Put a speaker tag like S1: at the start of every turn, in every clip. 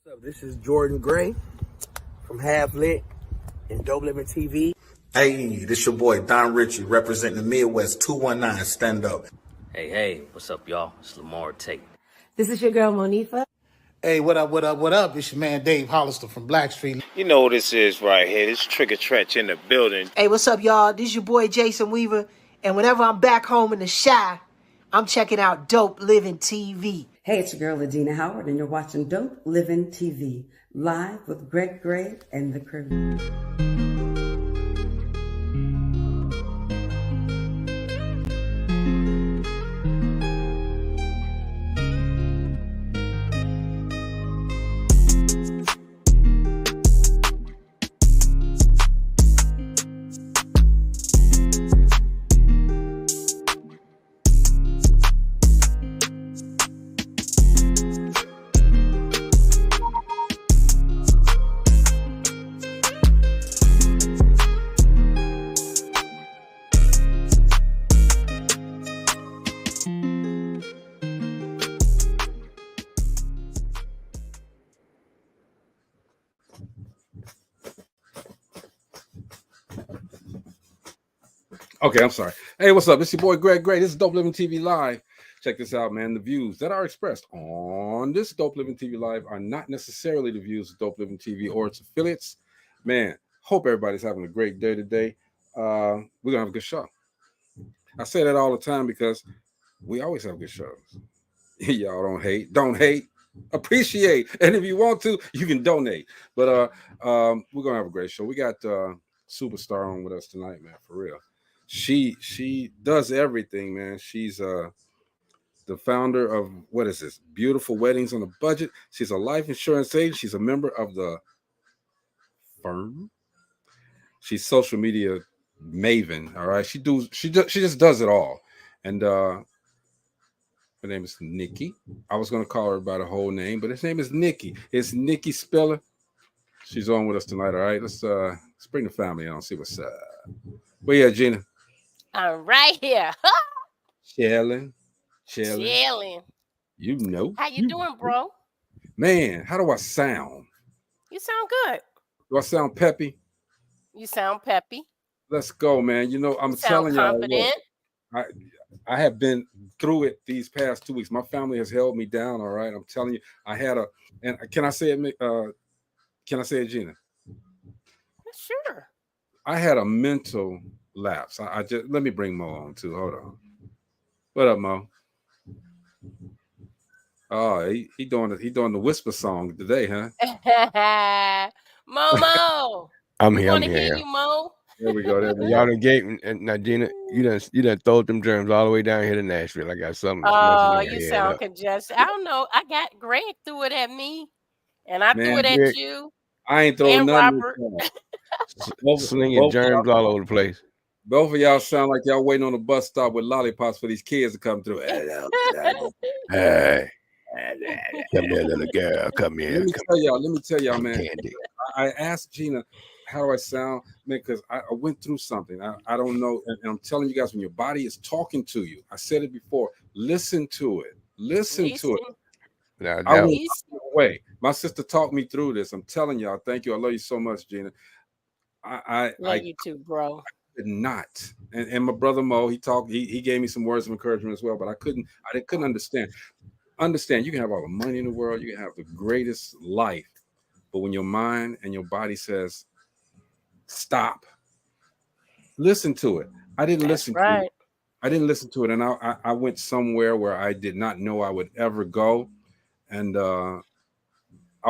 S1: What's up? This is Jordan Gray from Half Lit and DopelivenTV.
S2: Hey, this your boy Don Ritchie representing the Midwest 219 Stand Up.
S3: Hey, what's up, y'all? It's Lamar Tate.
S4: This is your girl, Monifa.
S5: Hey, what up? It's your man Dave Hollister from Blackstreet.
S6: You know what this is right here. This Trigger Trench in the building.
S7: Hey, what's up, y'all? This is your boy Jason Weaver. And whenever I'm back home in the Chi, I'm checking out Dope Living TV.
S4: Hey, it's your girl, Adina Howard, and you're watching Dope Living TV, live with Greg Gray and the crew.
S8: Okay, I'm sorry. Hey, what's up? It's your boy Greg Gray. This is Dope Living TV Live. Check this out, man. The views that are expressed on this Dope Living TV Live are not necessarily the views of Dope Living TV or its affiliates. Man, hope everybody's having a great day today. We're gonna have a good show. I say that all the time because we always have good shows. Y'all don't hate, appreciate, and if you want to, you can donate. But we're gonna have a great show. We got Superstar on with us tonight, man. For real. She does everything, man. She's the founder of, what is this? Beautiful Weddings on a Budget. She's a life insurance agent. She's a member of the firm. She's social media maven. All right, she just does it all. And her name is Nikki. I was gonna call her by the whole name, but his name is Nikki. It's Nikki Spiller. She's on with us tonight. All right, let's bring the family on. See what's up. Where you at, Gina?
S9: I'm right here.
S8: Chilling. You know.
S9: How you doing, bro?
S8: Man, how do I sound?
S9: You sound good.
S8: Do I sound peppy?
S9: You sound peppy.
S8: Let's go, man. You know, I'm telling you,
S9: confident.
S8: I have been through it these past 2 weeks. My family has held me down. All right, I'm telling you, I had and can I say it? Can I say it, Gina?
S9: Sure.
S8: I had a mental lapse. I just let me bring Mo on too. Hold on. What up, Mo? Oh, he doing the whisper song today, huh?
S9: Mo.
S10: I'm here.
S9: Hear you, Mo.
S8: There we go.
S10: Y'all done gave now, Gina. You done throwed them germs all the way down here to Nashville. I got something.
S9: Oh, you sound congested. I don't know. I got Greg threw it at me, and I threw it at you.
S8: I ain't throwing nothing.
S10: Slinging germs all over the place.
S8: Both of y'all sound like y'all waiting on a bus stop with lollipops for these kids to come through.
S10: Hey, come here, little girl. Come here.
S8: Let me tell y'all, man. Candy. I asked Gina, how do I sound, man? Because I went through something. I don't know, and I'm telling you guys, when your body is talking to you, I said it before. Listen to it. Listen to it. I went away. My sister talked me through this. I'm telling y'all, thank you. I love you so much, Gina. I
S9: love you too, bro.
S8: I could not. And my brother Mo, he gave me some words of encouragement as well, but I couldn't understand. Understand, you can have all the money in the world, you can have the greatest life, but when your mind and your body says stop, listen to it. I didn't listen to it. I didn't listen to it, and I went somewhere where I did not know I would ever go, and I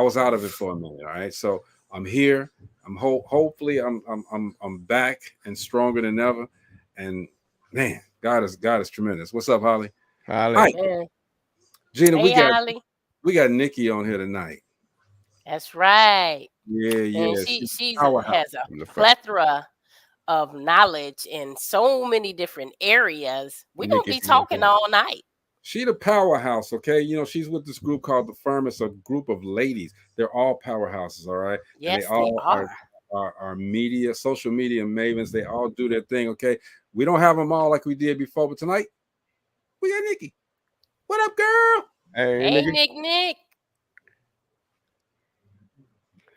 S8: was out of it for a minute. All right, so I'm here. Hopefully I'm back and stronger than ever. And man, God is tremendous. What's up, Holly?
S10: Holly.
S8: Gina,
S9: hey,
S8: we got Nikki on here tonight.
S9: That's right.
S8: Yeah.
S9: And she has a plethora of knowledge in so many different areas. We're gonna be talking all night.
S8: She the powerhouse, okay? You know, she's with this group called The Firm. It's a group of ladies. They're all powerhouses, all right?
S9: Yes,
S8: and they all are media, social media mavens. They all do their thing, okay? We don't have them all like we did before, but tonight we got Nikki. What up, girl?
S9: Hey, Nick.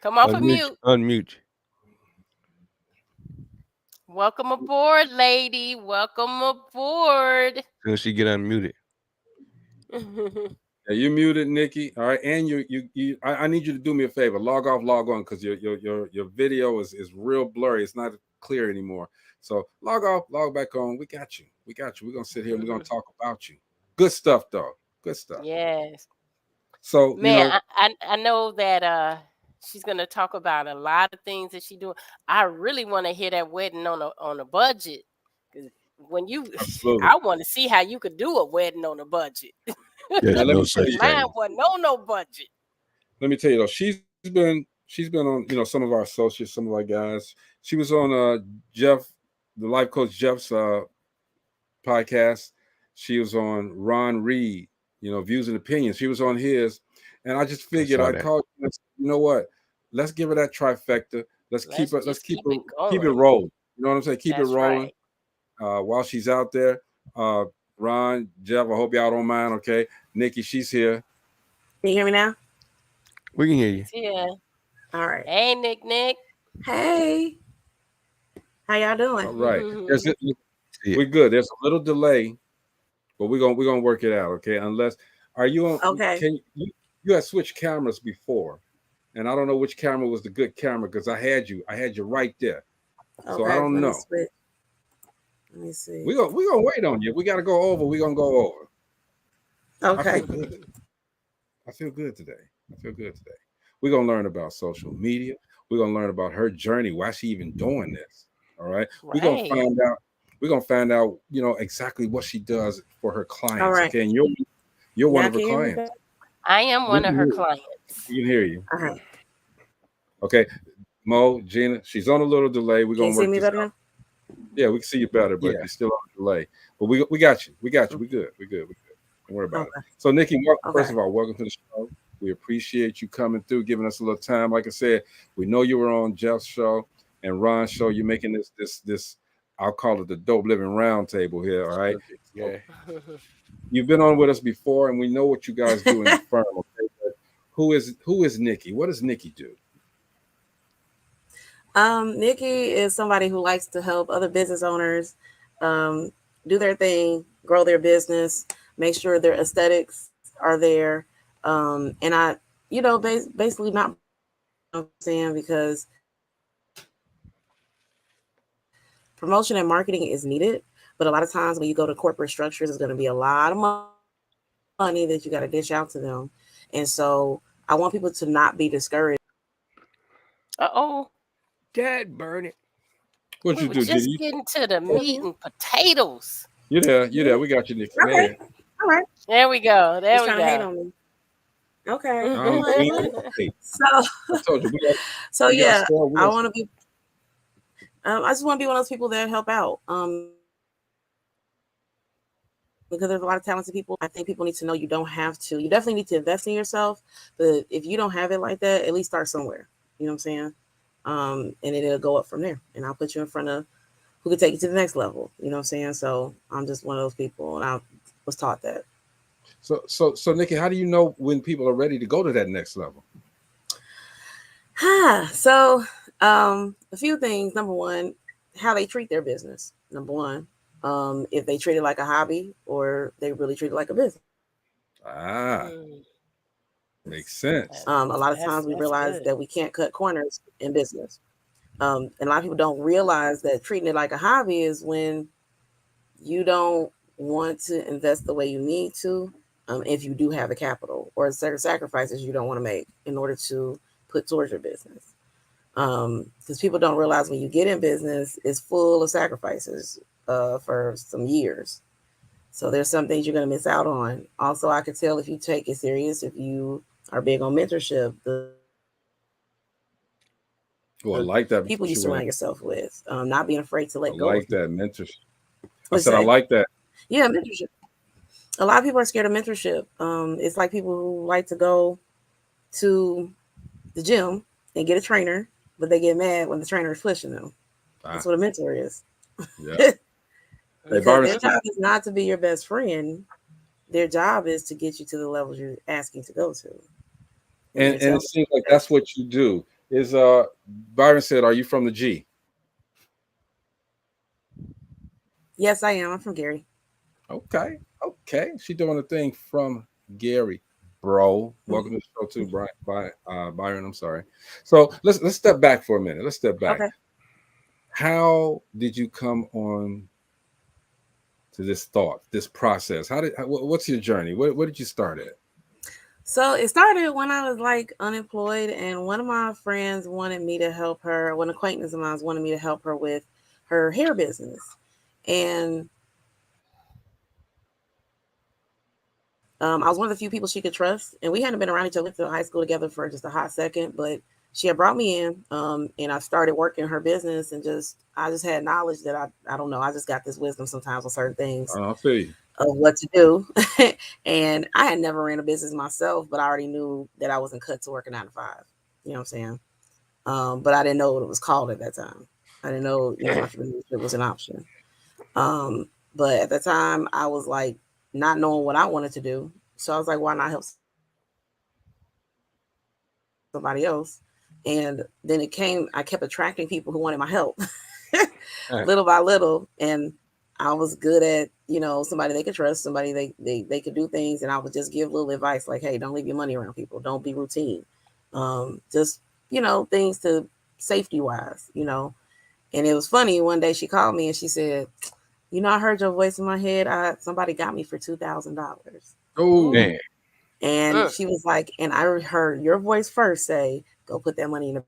S9: Come off of mute.
S10: Unmute.
S9: Welcome aboard, lady. Welcome aboard.
S10: Soon as she get unmuted.
S8: Yeah, you muted, Nikki. All right, and I need you to do me a favor. Log off, log on, because your video is real blurry. It's not clear anymore. So log off, log back on. We got you. We got you. We're gonna sit here and we're gonna talk about you. Good stuff, though. Good stuff.
S9: Yes.
S8: So
S9: man, I know that she's gonna talk about a lot of things that she's doing. I really want to hear that wedding on a budget. Because when you, I want to see how you could do a wedding on a budget.
S10: Yeah, no such
S9: Mine wasn't no budget.
S8: Let me tell you though, she's been on some of our associates, some of our guys. She was on Jeff, the life coach Jeff's podcast. She was on Ron Reed, Views and Opinions. She was on his, and I just figured I called you. You know what? Let's give her that trifecta. Let's keep it rolling. You know what I'm saying? Keep it rolling while she's out there. Ron, Jeff, I hope y'all don't mind. Okay, Nikki, she's here.
S11: Can you hear me now?
S10: We can hear you.
S9: Yeah.
S11: All right.
S9: Hey, Nick.
S11: Hey. How y'all doing?
S8: All right. We're good. There's a little delay, but we're gonna work it out. Okay. Unless are you on?
S11: Okay.
S8: You had switched cameras before, and I don't know which camera was the good camera because I had you right there. So I don't know.
S11: Let me see.
S8: We're gonna wait on you. We gotta go over. We're gonna go over.
S11: Okay.
S8: I feel good today. We're gonna learn about social media. We're gonna learn about her journey, why she even doing this. All right. We're gonna find out, exactly what she does for her clients.
S11: All right.
S8: Okay. And you're one of her clients.
S9: I am one of her clients.
S8: We can hear you.
S11: Uh-huh.
S8: Okay. Mo, Gina, she's on a little delay. We're gonna
S11: work this out. Now?
S8: Yeah, we can see you better, but you're still on delay. But we got you. We good. Don't worry about it. So, Nikki, first of all, welcome to the show. We appreciate you coming through, giving us a little time. Like I said, we know you were on Jeff's show and Ron's show. You're making this. I'll call it the Dope Living Roundtable here. All right.
S10: Yeah.
S8: You've been on with us before, and we know what you guys do in the firm. Okay? But who is Nikki? What does Nikki do?
S11: Nikki is somebody who likes to help other business owners do their thing, grow their business, make sure their aesthetics are there. And I, basically not saying because promotion and marketing is needed, but a lot of times when you go to corporate structures, it's going to be a lot of money that you got to dish out to them. And so I want people to not be discouraged.
S10: Dad, burn it.
S8: What you do?
S9: Just getting to the meat and potatoes.
S8: You there? We got you, Nikki.
S11: Okay. All right.
S9: There we go. There we go.
S11: To hate on me. Okay. So yeah, I want to be. I just want to be one of those people that help out. Because there's a lot of talented people. I think people need to know you don't have to. You definitely need to invest in yourself, but if you don't have it like that, at least start somewhere. You know what I'm saying? And it'll go up from there. And I'll put you in front of who can take you to the next level. You know what I'm saying? So I'm just one of those people, and I was taught that.
S8: So Nikki, how do you know when people are ready to go to that next level?
S11: So a few things. Number one, how they treat their business. Number one, if they treat it like a hobby or they really treat it like a business.
S8: Makes sense.
S11: A lot of times we realize that we can't cut corners in business. And a lot of people don't realize that treating it like a hobby is when you don't want to invest the way you need to, if you do have the capital, or certain sacrifices you don't want to make in order to put towards your business. Because people don't realize when you get in business, it's full of sacrifices for some years. So there's some things you're going to miss out on. Also, I could tell if you take it serious, if you are big on mentorship,
S8: I like that.
S11: People you surround yourself with, not being afraid to let go.
S8: I like that mentorship. I like that.
S11: Yeah, mentorship. A lot of people are scared of mentorship. It's like people who like to go to the gym and get a trainer, but they get mad when the trainer is pushing them. That's what a mentor is.
S8: Yeah.
S11: Their job is not to be your best friend. Their job is to get you to the levels you're asking to go to.
S8: And it seems like that's what you do. Is Byron said, "Are you from the G?"
S11: Yes, I am. I'm from Gary.
S8: Okay. She doing a thing from Gary, bro. Welcome to the show too, Byron. I'm sorry. So let's step back for a minute. Let's step back.
S11: Okay.
S8: How did you come on to this thought, this process? What's your journey? Where did you start at?
S11: So it started when I was like unemployed, and one of my friends wanted me to help her. One acquaintance of mine wanted me to help her with her hair business, and I was one of the few people she could trust. And we hadn't been around each other to high school together for just a hot second, but she had brought me in, and I started working her business, and I just had knowledge that I don't know. I just got this wisdom sometimes on certain things.
S8: I feel you.
S11: Of what to do. And I had never ran a business myself, but I already knew that I wasn't cut to work a 9 to 5. You know what I'm saying? But I didn't know what it was called at that time. I didn't know, entrepreneurship was an option. But at the time I was like not knowing what I wanted to do. So I was like, why not help somebody else? And then I kept attracting people who wanted my help little by little. And I was good at, somebody they could trust, somebody they could do things. And I would just give little advice like, hey, don't leave your money around people. Don't be routine. Just, things to safety wise, And it was funny. One day she called me and she said, I heard your voice in my head. Somebody got me for $2,000.
S8: Oh, man.
S11: And she was like, and I heard your voice first say, go put that money in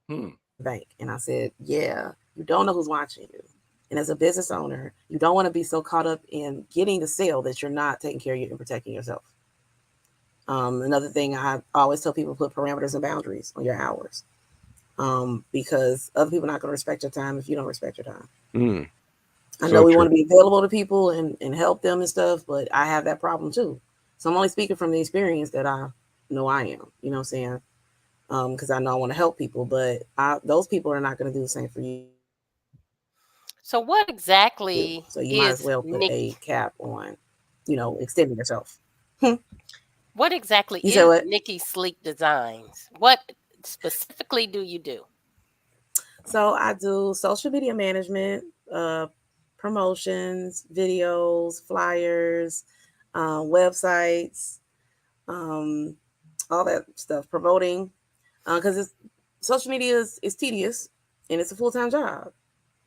S11: the bank. And I said, yeah, you don't know who's watching you. And as a business owner, you don't want to be so caught up in getting the sale that you're not taking care of you and protecting yourself. Another thing I always tell people, put parameters and boundaries on your hours. Because other people are not going to respect your time if you don't respect your time. I know we want to be available to people and help them and stuff, but I have that problem too. So I'm only speaking from the experience that I know I am, you know what I'm saying? Because I know I want to help people, but those people are not going to do the same for you.
S9: So what exactly
S11: So you might as
S9: is
S11: well put
S9: Nikki?
S11: a cap on, extending yourself.
S9: What exactly
S11: You said
S9: is
S11: what?
S9: Nikki Sleek Designs? What specifically do you do?
S11: So I do social media management, promotions, videos, flyers, websites, all that stuff, promoting, because social media is tedious and it's a full-time job,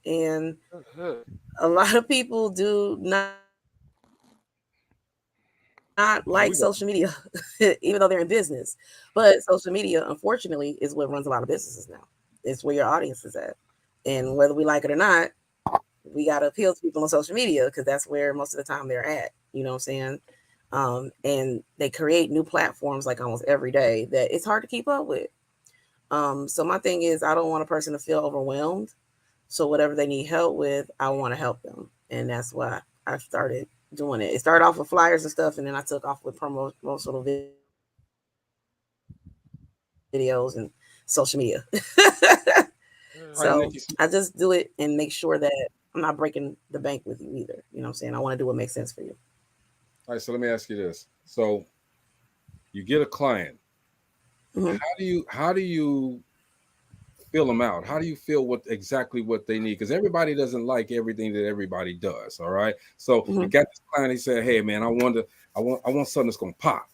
S11: and a lot of people do not like social media, even though they're in business. But social media, unfortunately, is what runs a lot of businesses now. It's where your audience is at, and whether we like it or not, we got to appeal to people on social media because that's where most of the time they're at. You know what I'm saying? And they create new platforms like almost every day that it's hard to keep up with. So my thing is, I don't want a person to feel overwhelmed. So whatever they need help with, I want to help them. And that's why I started doing it. It started off with flyers and stuff, and then I took off with promotional videos and social media. So I just do it and make sure that I'm not breaking the bank with you either. You know what I'm saying? I want to do what makes sense for you.
S8: All right, so let me ask you this. So you get a client. How do you fill them out? How do you feel exactly what they need? Because everybody doesn't like everything that everybody does. All right. So you got this client, he said, hey man, I want something that's gonna pop.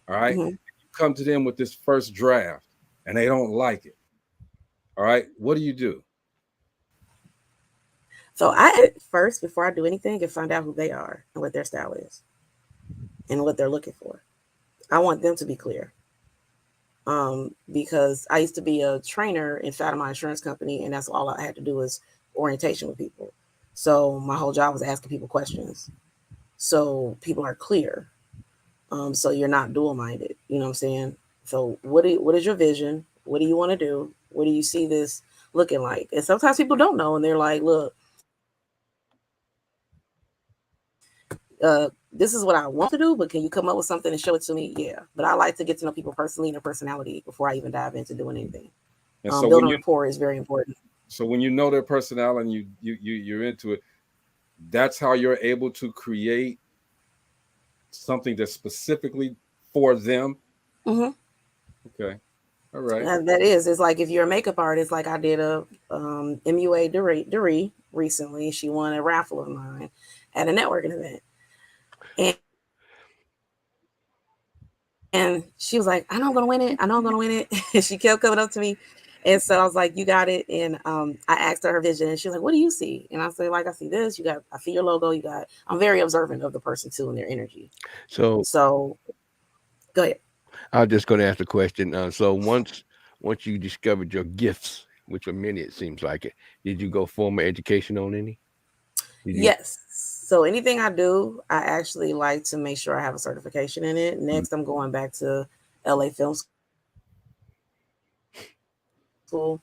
S8: All right. You come to them with this first draft and they don't like it. All right. What do you do?
S11: So I first, before I do anything, and find out who they are and what their style is and what they're looking for. I want them to be clear. Because I used to be a trainer inside of my insurance company, and that's all I had to do was orientation with people. So my whole job was asking people questions. So people are clear. So you're not dual-minded. You know what I'm saying? So what is your vision? What do you want to do? What do you see this looking like? And sometimes people don't know, and they're like, look, this is what I want to do, but can you come up with something and show it to me? Yeah. But I like to get to know people personally and their personality before I even dive into doing anything. And so building rapport is very important.
S8: So when you know their personality and you're into it, that's how you're able to create something that's specifically for them.
S11: Mm-hmm.
S8: Okay. All right.
S11: That is. It's like if you're a makeup artist, like I did a MUA Doree recently. She won a raffle of mine at a networking event. And she was like, I know I'm going to win it. I know I'm going to win it. And she kept coming up to me. And so I was like, you got it. And I asked her vision. And she was like, what do you see? And I said, like, I see this. I see your logo. I'm very observant of the person too and their energy. So go ahead.
S10: I was just going to ask the question. So once you discovered your gifts, which are many, it seems like it, did you go formal education on any?
S11: Yes. So anything I do, I actually like to make sure I have a certification in it. Next, I'm going back to LA Film School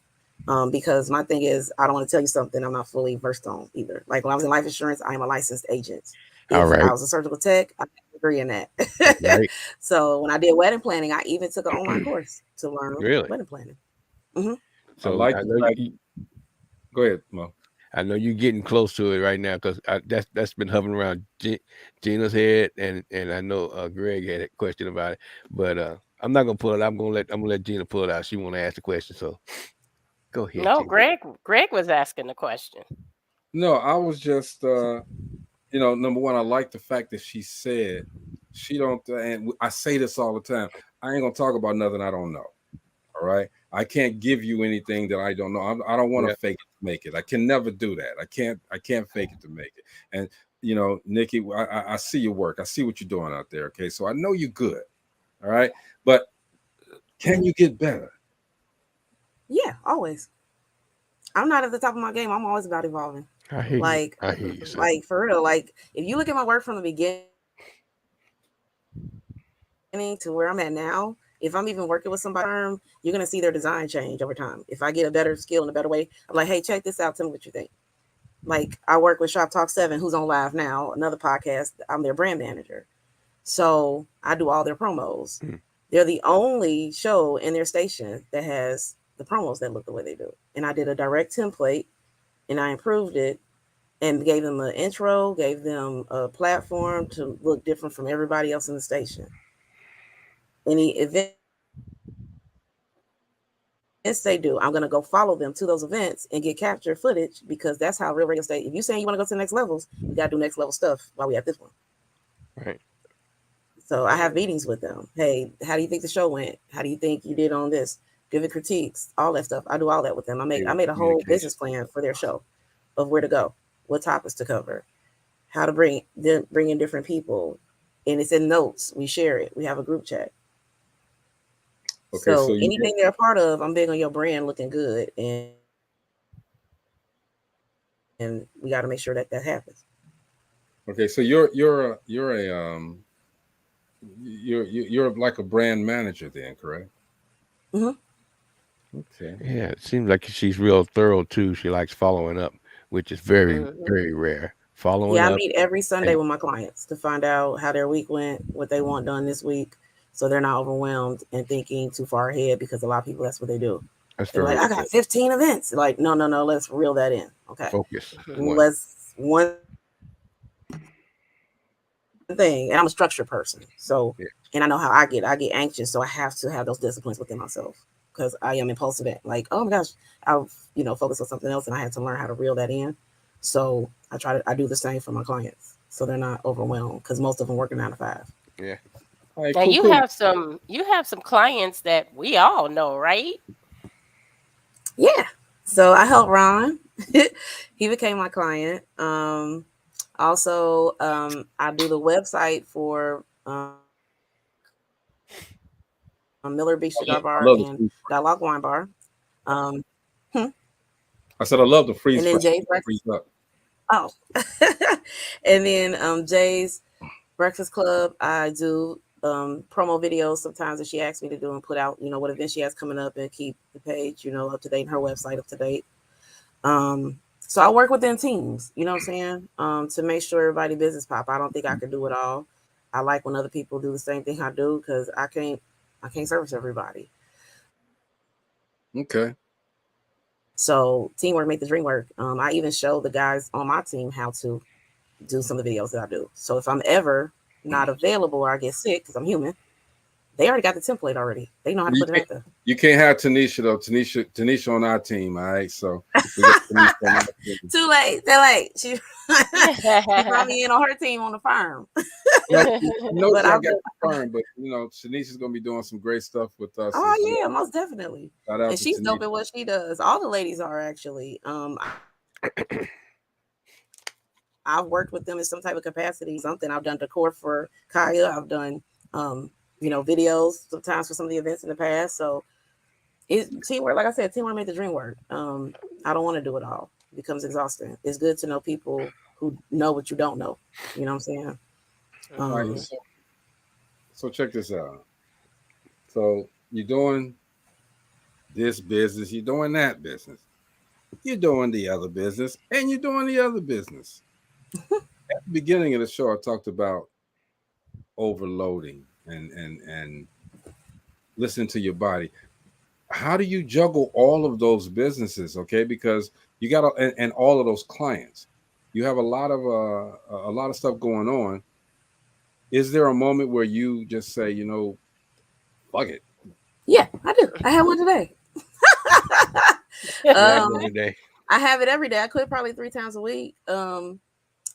S11: because my thing is I don't want to tell you something I'm not fully versed on either. Like when I was in life insurance, I am a licensed agent. If I was a surgical tech, I have a degree in that.
S10: Right.
S11: So when I did wedding planning, I even took an online course to learn wedding planning. Mm-hmm.
S10: So
S8: I like go ahead, Mo.
S10: I know you're getting close to it right now because that's been hovering around Gina's head, and I know Greg had a question about it, but I'm not gonna pull it. I'm gonna let Gina pull it out. She want to ask the question, so go ahead.
S9: No,
S10: Gina.
S9: Greg was asking the question.
S8: No, I was just number one, I like the fact that she said she don't, and I say this all the time. I ain't gonna talk about nothing I don't know. All right, I can't give you anything that I don't know. I don't want to fake it to make it. I can never do that. I can't fake it to make it. And Nikki, I see your work. I see what you're doing out there. Okay, so I know you're good. All right, but can you get better?
S11: Yeah, always. I'm not at the top of my game. I'm always about evolving.
S10: I hear you.
S11: Like for real. Like if you look at my work from the beginning to where I'm at now, if I'm even working with somebody, you're gonna see their design change over time. If I get a better skill in a better way, I'm like, hey, check this out. Tell me what you think. Like I work with Shop Talk 7, who's on live now, another podcast. I'm their brand manager. So I do all their promos. They're the only show in their station that has the promos that look the way they do. And I did a direct template and I improved it and gave them an intro, gave them a platform to look different from everybody else in the station. Any events they do, I'm going to go follow them to those events and get capture footage because that's how real radio station. If you're saying you want to go to the next levels, you got to do next level stuff while we at this one.
S10: Right.
S11: So I have meetings with them. Hey, how do you think the show went? How do you think you did on this? Give it critiques, all that stuff. I do all that with them. I made a whole business plan for their show of where to go, what topics to cover, how to bring in different people. And it's in notes. We share it. We have a group chat. Okay, so anything they're a part of, I'm big on your brand looking good. And we got to make sure that happens.
S8: Okay, so you're like a brand manager then, correct?
S11: Mm-hmm.
S8: Okay.
S10: Yeah, it seems like she's real thorough too. She likes following up, which is very, very rare. Following up.
S11: I meet every Sunday with my clients to find out how their week went, what they want done this week, so they're not overwhelmed and thinking too far ahead because a lot of people, that's what they do. They're like, I got 15 events. Like, no, let's reel that in. Okay.
S10: Focus.
S11: Let's one thing. And I'm a structured person. So, and I know how I get anxious. So I have to have those disciplines within myself because I am impulsive. Like, oh my gosh, I'll, focus on something else and I had to learn how to reel that in. So I do the same for my clients. So they're not overwhelmed because most of them work 9 to 5.
S10: Yeah.
S9: Right, now you have some clients that we all know, right?
S11: Yeah. So I helped Ron. He became my client. Also, I do the website for Miller Beach Cigar Bar and Dialogue Wine Bar.
S8: I said I love the freeze.
S11: And then Jay's Breakfast. Oh, and then Jay's Breakfast Club. I do promo videos sometimes that she asks me to do and put out, what event she has coming up and keep the page, up to date and her website up to date. So I work within teams, you know what I'm saying? To make sure everybody business pop. I don't think I can do it all. I like when other people do the same thing I do because I can't service everybody.
S8: Okay.
S11: So teamwork make the dream work. I even show the guys on my team how to do some of the videos that I do. So if I'm ever not available or I get sick, because I'm human, They already got the template already. They know how to put it out there.
S8: You can't have Tanisha though. Tanisha on our team. All right, so we got Tanisha on our team.
S11: Too late. She brought me in on her team on the farm.
S8: No, but I got the farm, but you know, Tanisha's gonna be doing some great stuff with us.
S11: Oh yeah, most definitely. And she's dope at what she does. All the ladies are actually. I've worked with them in some type of capacity. Something I've done decor for Kaya. I've done videos sometimes for some of the events in the past. So it's teamwork. Like I said, teamwork made the dream work. I don't want to do it all. It becomes exhausting. It's good to know people who know what you don't know. You know what I'm saying?
S8: So check this out. So you're doing this business, you're doing that business, you're doing the other business, and you're doing the other business. At the beginning of the show, I talked about overloading and listening to your body. How do you juggle all of those businesses? Okay, because you got and all of those clients, you have a lot of stuff going on. Is there a moment where you just say, you know, fuck it?
S11: Yeah, I do. I have one today. I have it every day. I quit probably 3 times a week.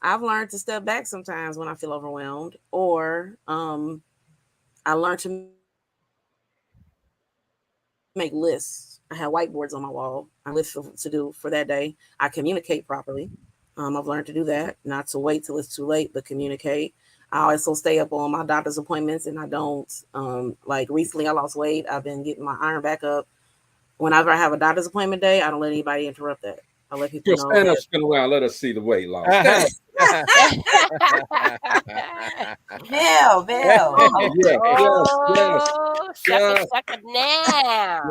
S11: I've learned to step back sometimes when I feel overwhelmed, or I learned to make lists. I have whiteboards on my wall. I list to do for that day. I communicate properly. I've learned to do that, not to wait till it's too late, but communicate. I also stay up on my doctor's appointments, and I don't like recently I lost weight. I've been getting my iron back up. Whenever I have a doctor's appointment day, I don't let anybody interrupt that. I let people know.
S8: Stand up, spin around. Let us see the weight loss.
S11: Bill.
S9: Suck it now.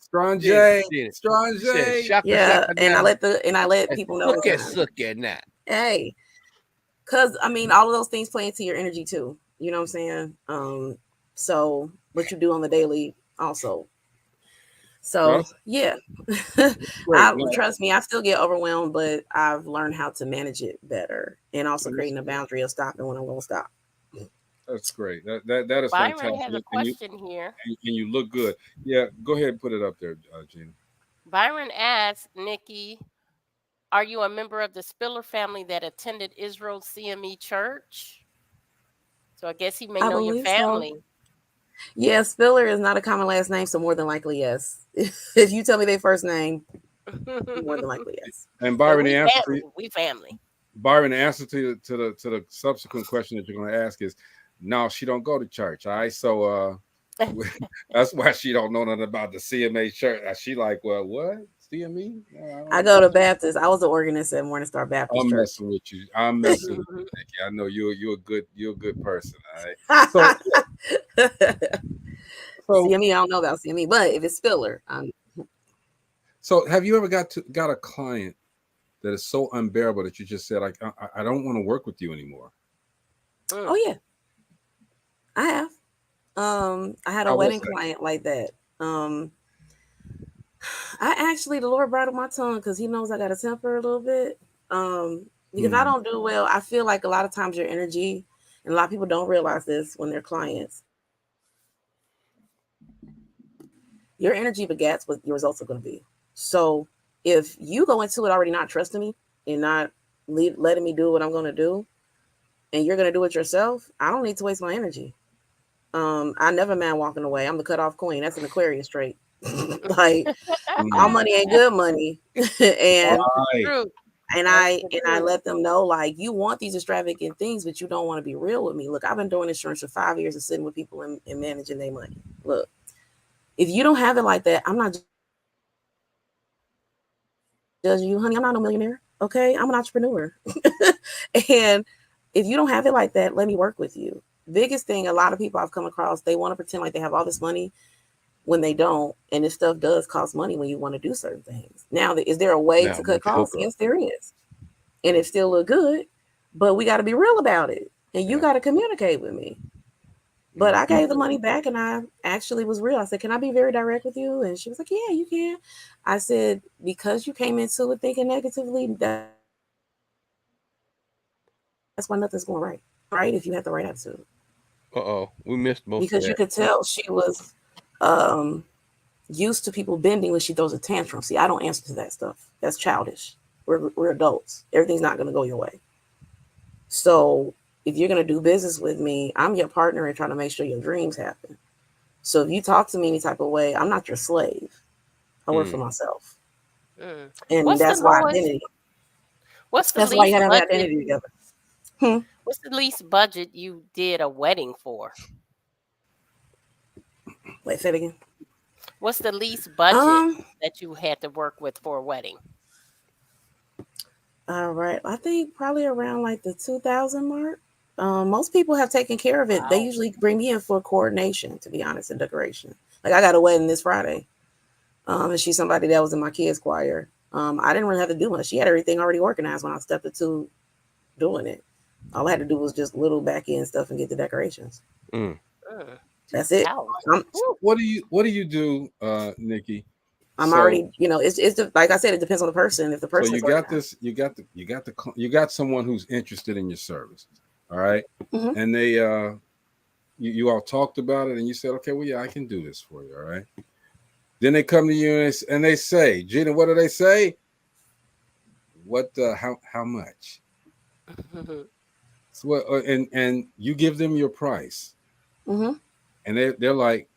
S8: Strong J.
S11: Yeah, and I let people know.
S10: Suck it now.
S11: Hey, because I mean, all of those things play into your energy too. You know what I'm saying? So what you do on the daily also. So yeah, trust me, I still get overwhelmed, but I've learned how to manage it better, and also creating a boundary of stopping when I'm going to stop.
S8: That's great. That is
S9: Byron
S8: fantastic.
S9: has a question here.
S8: And you look good. Yeah, go ahead and put it up there, Gina.
S9: Byron asks, Nikki, are you a member of the Spiller family that attended Israel CME Church? So I guess he may know your family.
S11: So. Yeah, Spiller is not a common last name, so more than likely, yes. If you tell me their first name, more than likely, yes.
S8: And Byron,
S9: we family.
S8: Byron, the answer to the subsequent question that you're going to ask is, no, she don't go to church. All right, so that's why she don't know nothing about the CMA church. She like, well, what CME?
S11: I go to Baptist. I was an organist at Morning Star Baptist.
S8: I'm
S11: Church.
S8: messing with you. I'm messing with you, Nikki. I know you're a good person. All right. So
S11: CME, I don't know about CME, but if it's Spiller,
S8: So have you ever got a client that is so unbearable that you just said, like, I don't want to work with you anymore?
S11: Oh yeah, I have. I had a wedding client like that. The Lord bridled my tongue because he knows I got a temper a little bit. Because I don't do well. I feel like a lot of times your energy, and a lot of people don't realize this when they're clients, your energy begats what your results are going to be. So if you go into it already not trusting me and not letting me do what I'm going to do, and you're going to do it yourself, I don't need to waste my energy. I never mind walking away. I'm the cutoff queen. That's an Aquarius trait. Like all money ain't good money. And I let them know, like, you want these extravagant things, but you don't want to be real with me. Look, I've been doing insurance for 5 years and sitting with people and managing their money. Look, if you don't have it like that, I'm not judging you, honey. I'm not a millionaire. Okay. I'm an entrepreneur. And if you don't have it like that, let me work with you. Biggest thing, a lot of people I've come across, they want to pretend like they have all this money when they don't. And this stuff does cost money when you want to do certain things. Now, is there a way to cut costs? Yes, there is. And it still look good, but we got to be real about it. And you got to communicate with me. But I gave the money back, and I actually was real. I said, can I be very direct with you? And she was like, yeah, you can. I said, because you came into it thinking negatively, that's why nothing's going right, if you have the right attitude.
S10: We missed most
S11: because
S10: of
S11: you
S10: that.
S11: could tell she was used to people bending when she throws a tantrum. See, I don't answer to that stuff. That's childish. We're adults. Everything's not going to go your way. So if you're going to do business with me, I'm your partner in trying to make sure your dreams happen. So if you talk to me any type of way, I'm not your slave. I work for myself. And
S9: What's the
S11: that's why
S9: lowest?
S11: identity.
S9: What's the
S11: That's why you
S9: least
S11: gotta have
S9: budget?
S11: identity together.
S9: What's the least budget you did a wedding for?
S11: Wait, say it again.
S9: What's the least budget that you had to work with for a wedding?
S11: All right. I think probably around like the 2000 mark. Most people have taken care of it.
S9: Wow.
S11: They usually bring me in for coordination, to be honest, and decoration. Like I got a wedding this Friday. And she's somebody that was in my kids' choir. I didn't really have to do much. She had everything already organized when I stepped into doing it. All I had to do was just little back end stuff and get the decorations. That's it.
S8: What do you do, Nikki?
S11: I'm already, it's like I said, it depends on the person. If the person,
S8: so you got someone who's interested in your service, all right? And they you all talked about it, and you said, okay, well, yeah, I can do this for you, all right? Then they come to you and they say, Gina, what do they say? How much? So, and you give them your price, and they're like,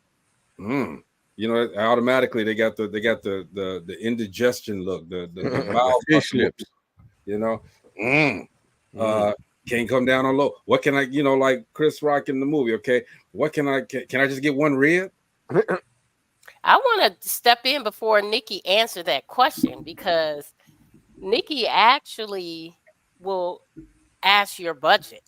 S8: automatically they got the indigestion look, the
S10: fish lips,
S8: can't come down on low. What can I, like Chris Rock in the movie? Okay, what can I just get one rib?
S9: I want to step in before Nikki answer that question, because Nikki actually will ask your budget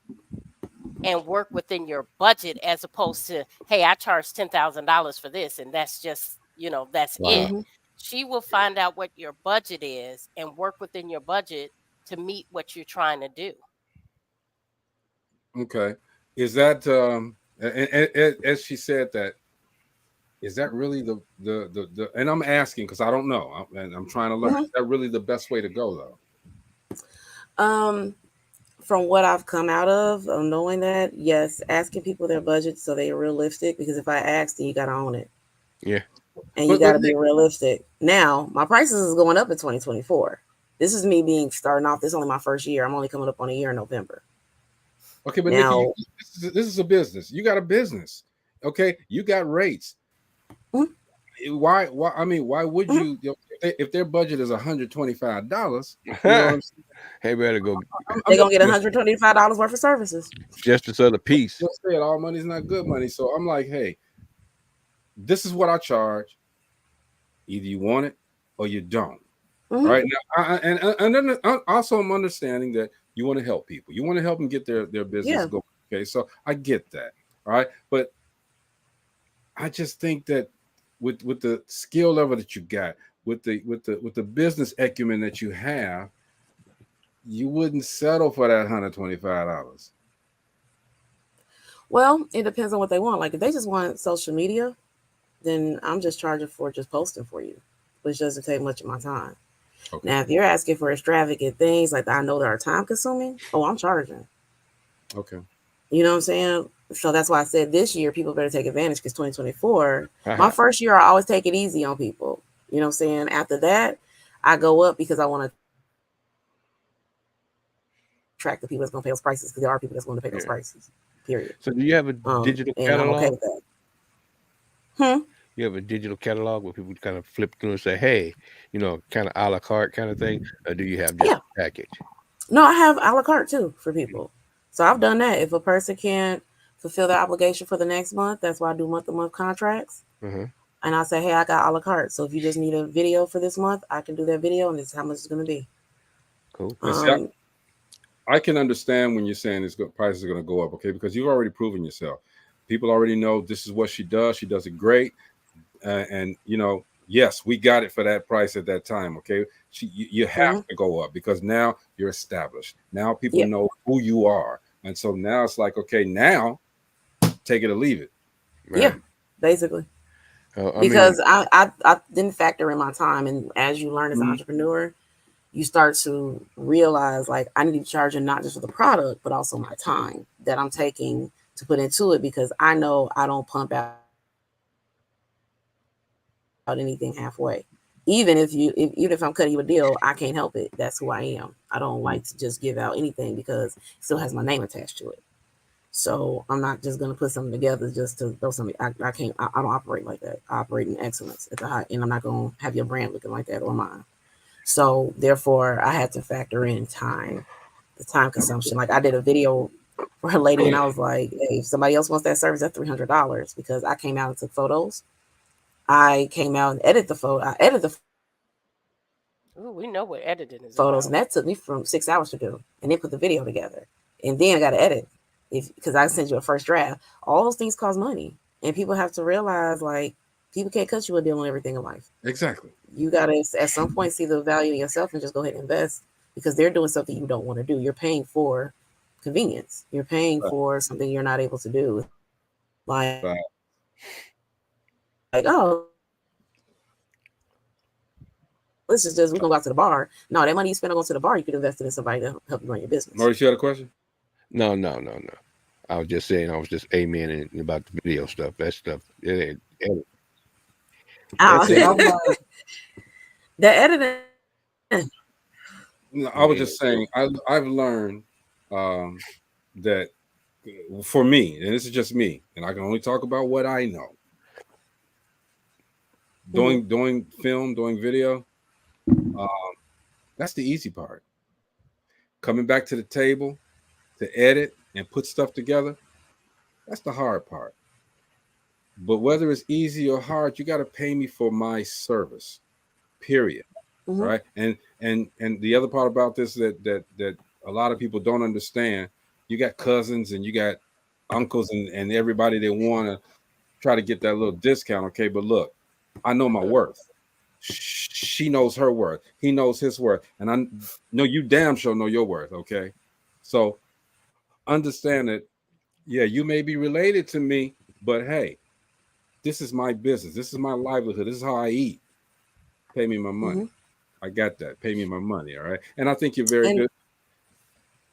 S9: and work within your budget, as opposed to, hey, I charge $10,000 for this, and that's just, that's it. She will find out what your budget is and work within your budget to meet what you're trying to do.
S8: Okay. Is that as she said that, is that really the and I'm asking because I don't know, and I'm trying to learn. Is that really the best way to go,
S11: though? From what I've come out of knowing that, yes, asking people their budget so they're realistic. Because if I ask, then you got to own it.
S10: Yeah.
S11: And you got to be realistic. Now, my prices is going up in 2024. This is me starting off. This is only my first year. I'm only coming up on a year in November.
S8: Okay, but now, Nikki, this is a business. You got a business. Okay, you got rates. Why? I mean, why would you? If their budget is $125,
S10: hey, better go.
S11: They're gonna get $125 worth of services.
S10: Just this other piece.
S8: Let's say it, all money is not good money. So I'm like, hey, this is what I charge. Either you want it or you don't. Right now, and then also I'm understanding that you want to help people. You want to help them get their business going. Okay, so I get that. All right, but I just think that with the skill level that you got, with the business acumen that you have, you wouldn't settle for that $125.
S11: Well, it depends on what they want. Like if they just want social media, then I'm just charging for just posting for you, which doesn't take much of my time. Okay. Now, if you're asking for extravagant things like I know that are time consuming, I'm charging.
S8: Okay.
S11: You know what I'm saying? So that's why I said this year people better take advantage, because 2024, my first year, I always take it easy on people. You know what I'm saying? After that, I go up because I want to attract the people that's going to pay those prices, because there are people that's going to pay those prices, period.
S10: So do you have a digital catalog?
S11: I'm okay with that.
S10: You have a digital catalog where people kind of flip through and say, hey, kind of a la carte kind of thing? Or do you have just a package?
S11: No, I have a la carte too for people. So I've done that. If a person can't fulfill their obligation for the next month, that's why I do month-to-month contracts. And I say, hey, I got a la carte. So if you just need a video for this month, I can do that video, and this is how much it's going to be.
S10: Cool.
S8: I can understand when you're saying prices are going to go up, okay, because you've already proven yourself. People already know this is what she does. She does it great. And yes, we got it for that price at that time. Okay, you have to go up because now you're established. Now people know who you are, and so now it's like, okay, now take it or leave it.
S11: Right? Yeah, basically. Because I didn't factor in my time, and as you learn as an entrepreneur, you start to realize like I need to be charging not just for the product, but also my time that I'm taking to put into it, because I know I don't pump out anything halfway. Even if I'm cutting you a deal, I can't help it. That's who I am. I don't like to just give out anything because it still has my name attached to it. So I'm not just gonna put something together just to throw something. I can't. I don't operate like that. I operate in excellence at the high, and I'm not gonna have your brand looking like that or mine. So therefore, I had to factor in time, the time consumption. Like I did a video for a lady, and I was like, "Hey, if somebody else wants that service, that's $300." Because I came out and took photos. I came out and edited the photo. I edited the
S9: Ooh, we know what editing is
S11: photos, and
S9: about.
S11: that took me from 6 hours to do, and then put the video together, and then I got to edit because I sent you a first draft. All those things cost money, and people have to realize like people can't cut you a deal on everything in life.
S8: Exactly.
S11: You got to at some point see the value in yourself and just go ahead and invest, because they're doing something you don't want to do. You're paying for convenience. You're paying for something you're not able to do. Like oh, this is just we're gonna go out to the bar. No, that money you spend on going to the bar, you could invest it in somebody to help you run your business.
S8: Maurice, you had a question?
S10: No. I was just saying, I was just amening about the video stuff. That stuff, it ain't.
S11: The editing.
S8: No, I was just saying, I've learned that for me, and this is just me, and I can only talk about what I know. Doing film, doing video, that's the easy part. Coming back to the table to edit and put stuff together, that's the hard part. But whether it's easy or hard, you got to pay me for my service, period. Right? And the other part about this that a lot of people don't understand, you got cousins and you got uncles and everybody that want to try to get that little discount. Okay, but look, I know my worth. She knows her worth. He knows his worth. And I know you damn sure know your worth. Okay. So understand that, yeah, you may be related to me, but hey, this is my business. This is my livelihood. This is how I eat. Pay me my money. I got that. Pay me my money. All right. And I think you're very good.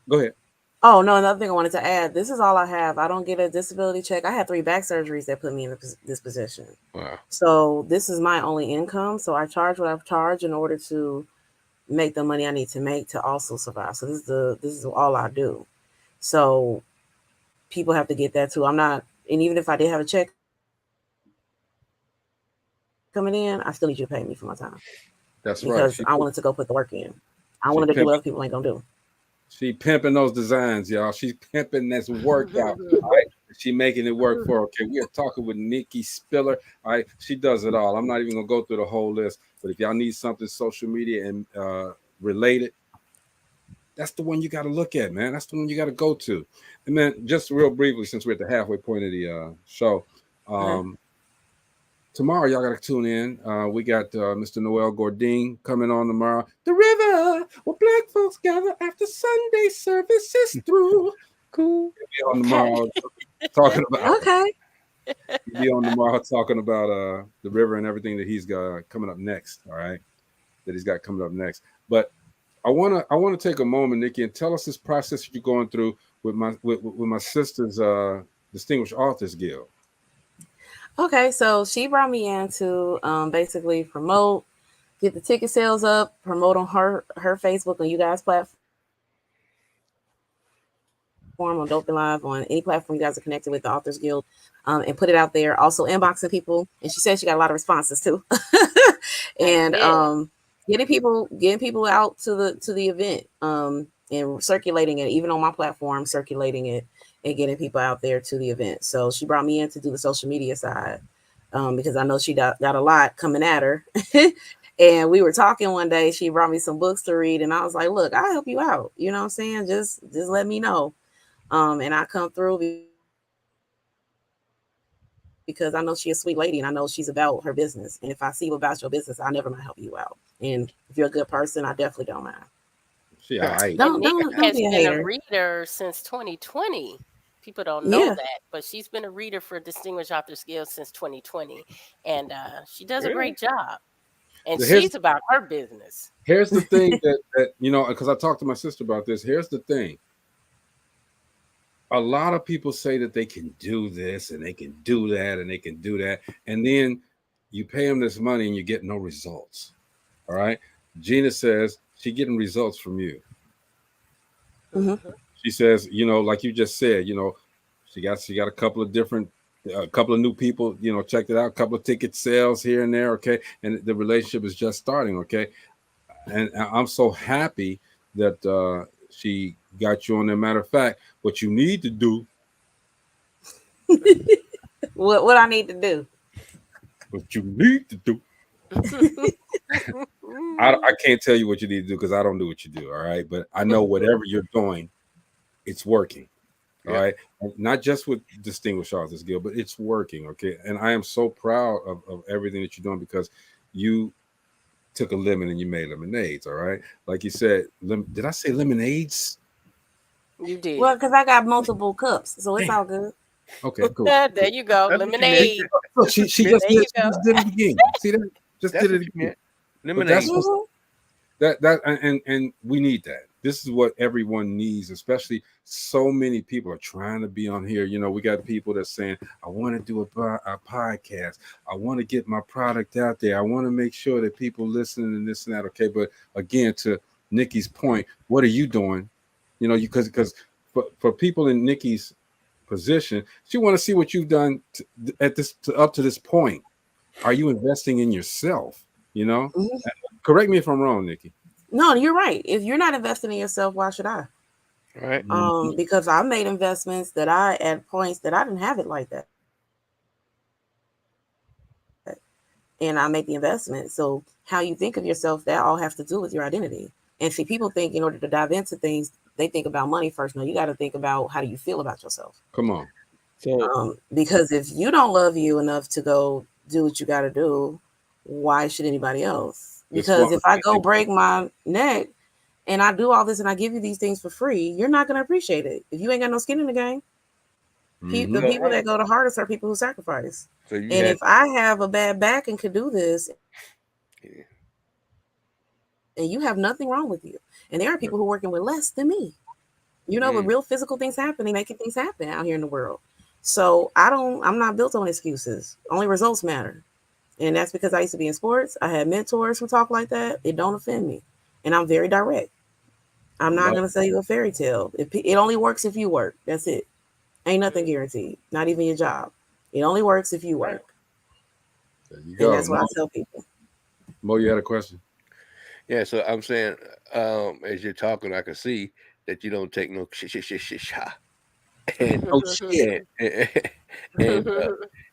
S8: Go ahead.
S11: Oh, no, another thing I wanted to add. This is all I have. I don't get a disability check. I had 3 back surgeries that put me in this position.
S10: Wow.
S11: So this is my only income. So I charge what I've charged in order to make the money I need to make to also survive. So this is all I do. So people have to get that too. I'm not, and even if I did have a check coming in, I still need you to pay me for my time.
S8: That's
S11: because
S8: right.
S11: I wanted to go put the work in. I wanted to do what other people ain't gonna do.
S8: She pimping those designs, y'all. She's pimping this workout. All right. She making it work for her. Okay. We are talking with Nikki Spiller. All right. She does it all. I'm not even gonna go through the whole list, but if y'all need something social media and related, that's the one you got to look at, man. That's the one you got to go to. And then just real briefly, since we're at the halfway point of the show, tomorrow, y'all got to tune in. We got Mr. Noel Gourdine coming on tomorrow. The river where black folks gather after Sunday service is through.
S10: Cool.
S8: He'll be on tomorrow talking about.
S11: Okay.
S8: He'll be on tomorrow talking about the river and everything that he's got coming up next. All right, that he's got coming up next. But I wanna take a moment, Nikki, and tell us this process you're going through with my sister's Distinguished Authors Guild.
S11: Okay, so she brought me in to basically promote, get the ticket sales up, promote on her Facebook, on you guys' platform, on Dope Live, on any platform you guys are connected with, the Authors Guild, and put it out there. Also inboxing people, and she said she got a lot of responses too, and getting people out to the event, and circulating it, even on my platform, circulating it and getting people out there to the event. So she brought me in to do the social media side, because I know she got a lot coming at her. And we were talking one day, she brought me some books to read, and I was like, look, I'll help you out. You know what I'm saying? Just let me know. And I come through because I know she's a sweet lady, and I know she's about her business. And if I see about your business, I never mind help you out. And if you're a good person, I definitely don't mind.
S8: Yeah,
S11: don't
S9: has
S11: be a
S9: been
S11: hater.
S9: a reader since 2020. People don't know that, but she's been a reader for Distinguished Authors Guild since 2020, and she does a great job. And she's about her business.
S8: Here's the thing that you know, because I talked to my sister about this. Here's the thing. a lot of people say that they can do this and they can do that and they can do that, and then you pay them this money and you get no results. All right. Gina says she getting results from you.
S11: Mm-hmm.
S8: She says, like you just said, she got a couple of different, a couple of new people, checked it out, a couple of ticket sales here and there, okay, and the relationship is just starting, okay, and I'm so happy that she got you on there. Matter of fact, what you need to do,
S11: What I need to do?
S8: what you need to do. I can't tell you what you need to do because I don't do what you do, all right, but I know whatever you're doing, it's working. All right. Not just with Distinguished Authors Guild, but it's working. Okay. And I am so proud of everything that you're doing because you took a lemon and you made lemonades. All right. Like you said, did I say lemonades?
S9: You did.
S11: Well, because I got multiple cups, so it's all good.
S8: Okay, cool.
S9: There you go. Lemonade.
S8: Look, she just did it again. See that? Just did it again.
S10: Lemonade.
S8: That and we need that. This is what everyone needs, especially so many people are trying to be on here. We got people that's saying, I want to do a podcast. I want to get my product out there. I want to make sure that people listening and this and that. Okay. But again, to Nikki's point, what are you doing? Because for people in Nikki's position, she want to see what you've done up to this point. Are you investing in yourself?
S11: Mm-hmm.
S8: Correct me if I'm wrong, Nikki.
S11: No, you're right. If you're not investing in yourself, why should I?
S10: Right.
S11: Because I made investments that at points that I didn't have it like that. And I make the investment. So how you think of yourself, that all has to do with your identity. And see, people think in order to dive into things, they think about money first. No, you got to think about how do you feel about yourself.
S8: Come on.
S11: So, because if you don't love you enough to go do what you got to do, why should anybody else? Because if I go break my neck and I do all this and I give you these things for free, you're not going to appreciate it. If you ain't got no skin in the game, the people that go the hardest are people who sacrifice. If I have a bad back and could do this, and you have nothing wrong with you, and there are people who are working with less than me, but real physical things happen, making things happen out here in the world. So I'm not built on excuses. Only results matter. And that's because I used to be in sports. I had mentors who talk like that. It don't offend me. And I'm very direct. I'm not going to sell you a fairy tale. It only works if you work. That's it. Ain't nothing guaranteed. Not even your job. It only works if you work.
S8: There you go.
S11: And that's what I tell people.
S8: Mo, you had a question?
S10: Yeah, so I'm saying, as you're talking, I can see that you don't take no and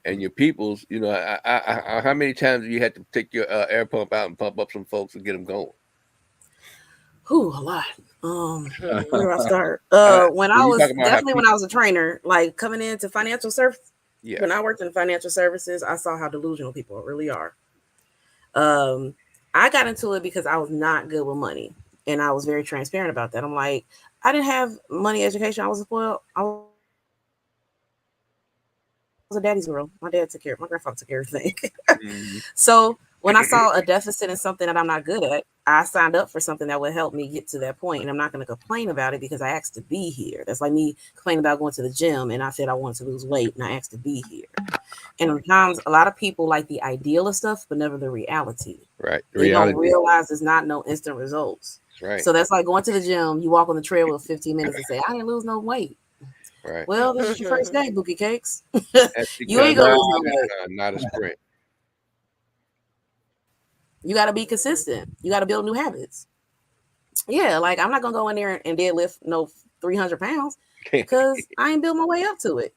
S10: and your peoples, how many times do you had to take your air pump out and pump up some folks and get them going?
S11: A lot. Where do I start? When I was a trainer, like coming into financial service.
S10: Yeah.
S11: When I worked in financial services, I saw how delusional people really are. I got into it because I was not good with money, and I was very transparent about that. I'm like, I didn't have money education. I was spoiled. I was a daddy's girl. My dad took care. My grandfather took care of everything. So when I saw a deficit in something that I'm not good at, I signed up for something that would help me get to that point. And I'm not going to complain about it because I asked to be here. That's like me complaining about going to the gym and I said I wanted to lose weight and I asked to be here. And sometimes a lot of people like the ideal of stuff, but never the reality.
S10: Right.
S11: They don't realize there's not no instant results.
S10: Right.
S11: So that's like going to the gym. You walk on the trail with 15 minutes and say, I didn't lose no weight.
S10: Right.
S11: Well, this is your first day, Bookie Cakes. You ain't gonna lose no weight.
S10: Not a sprint.
S11: You got to be consistent. You got to build new habits. Yeah, like I'm not gonna go in there and deadlift no 300 pounds because I ain't built my way up to it.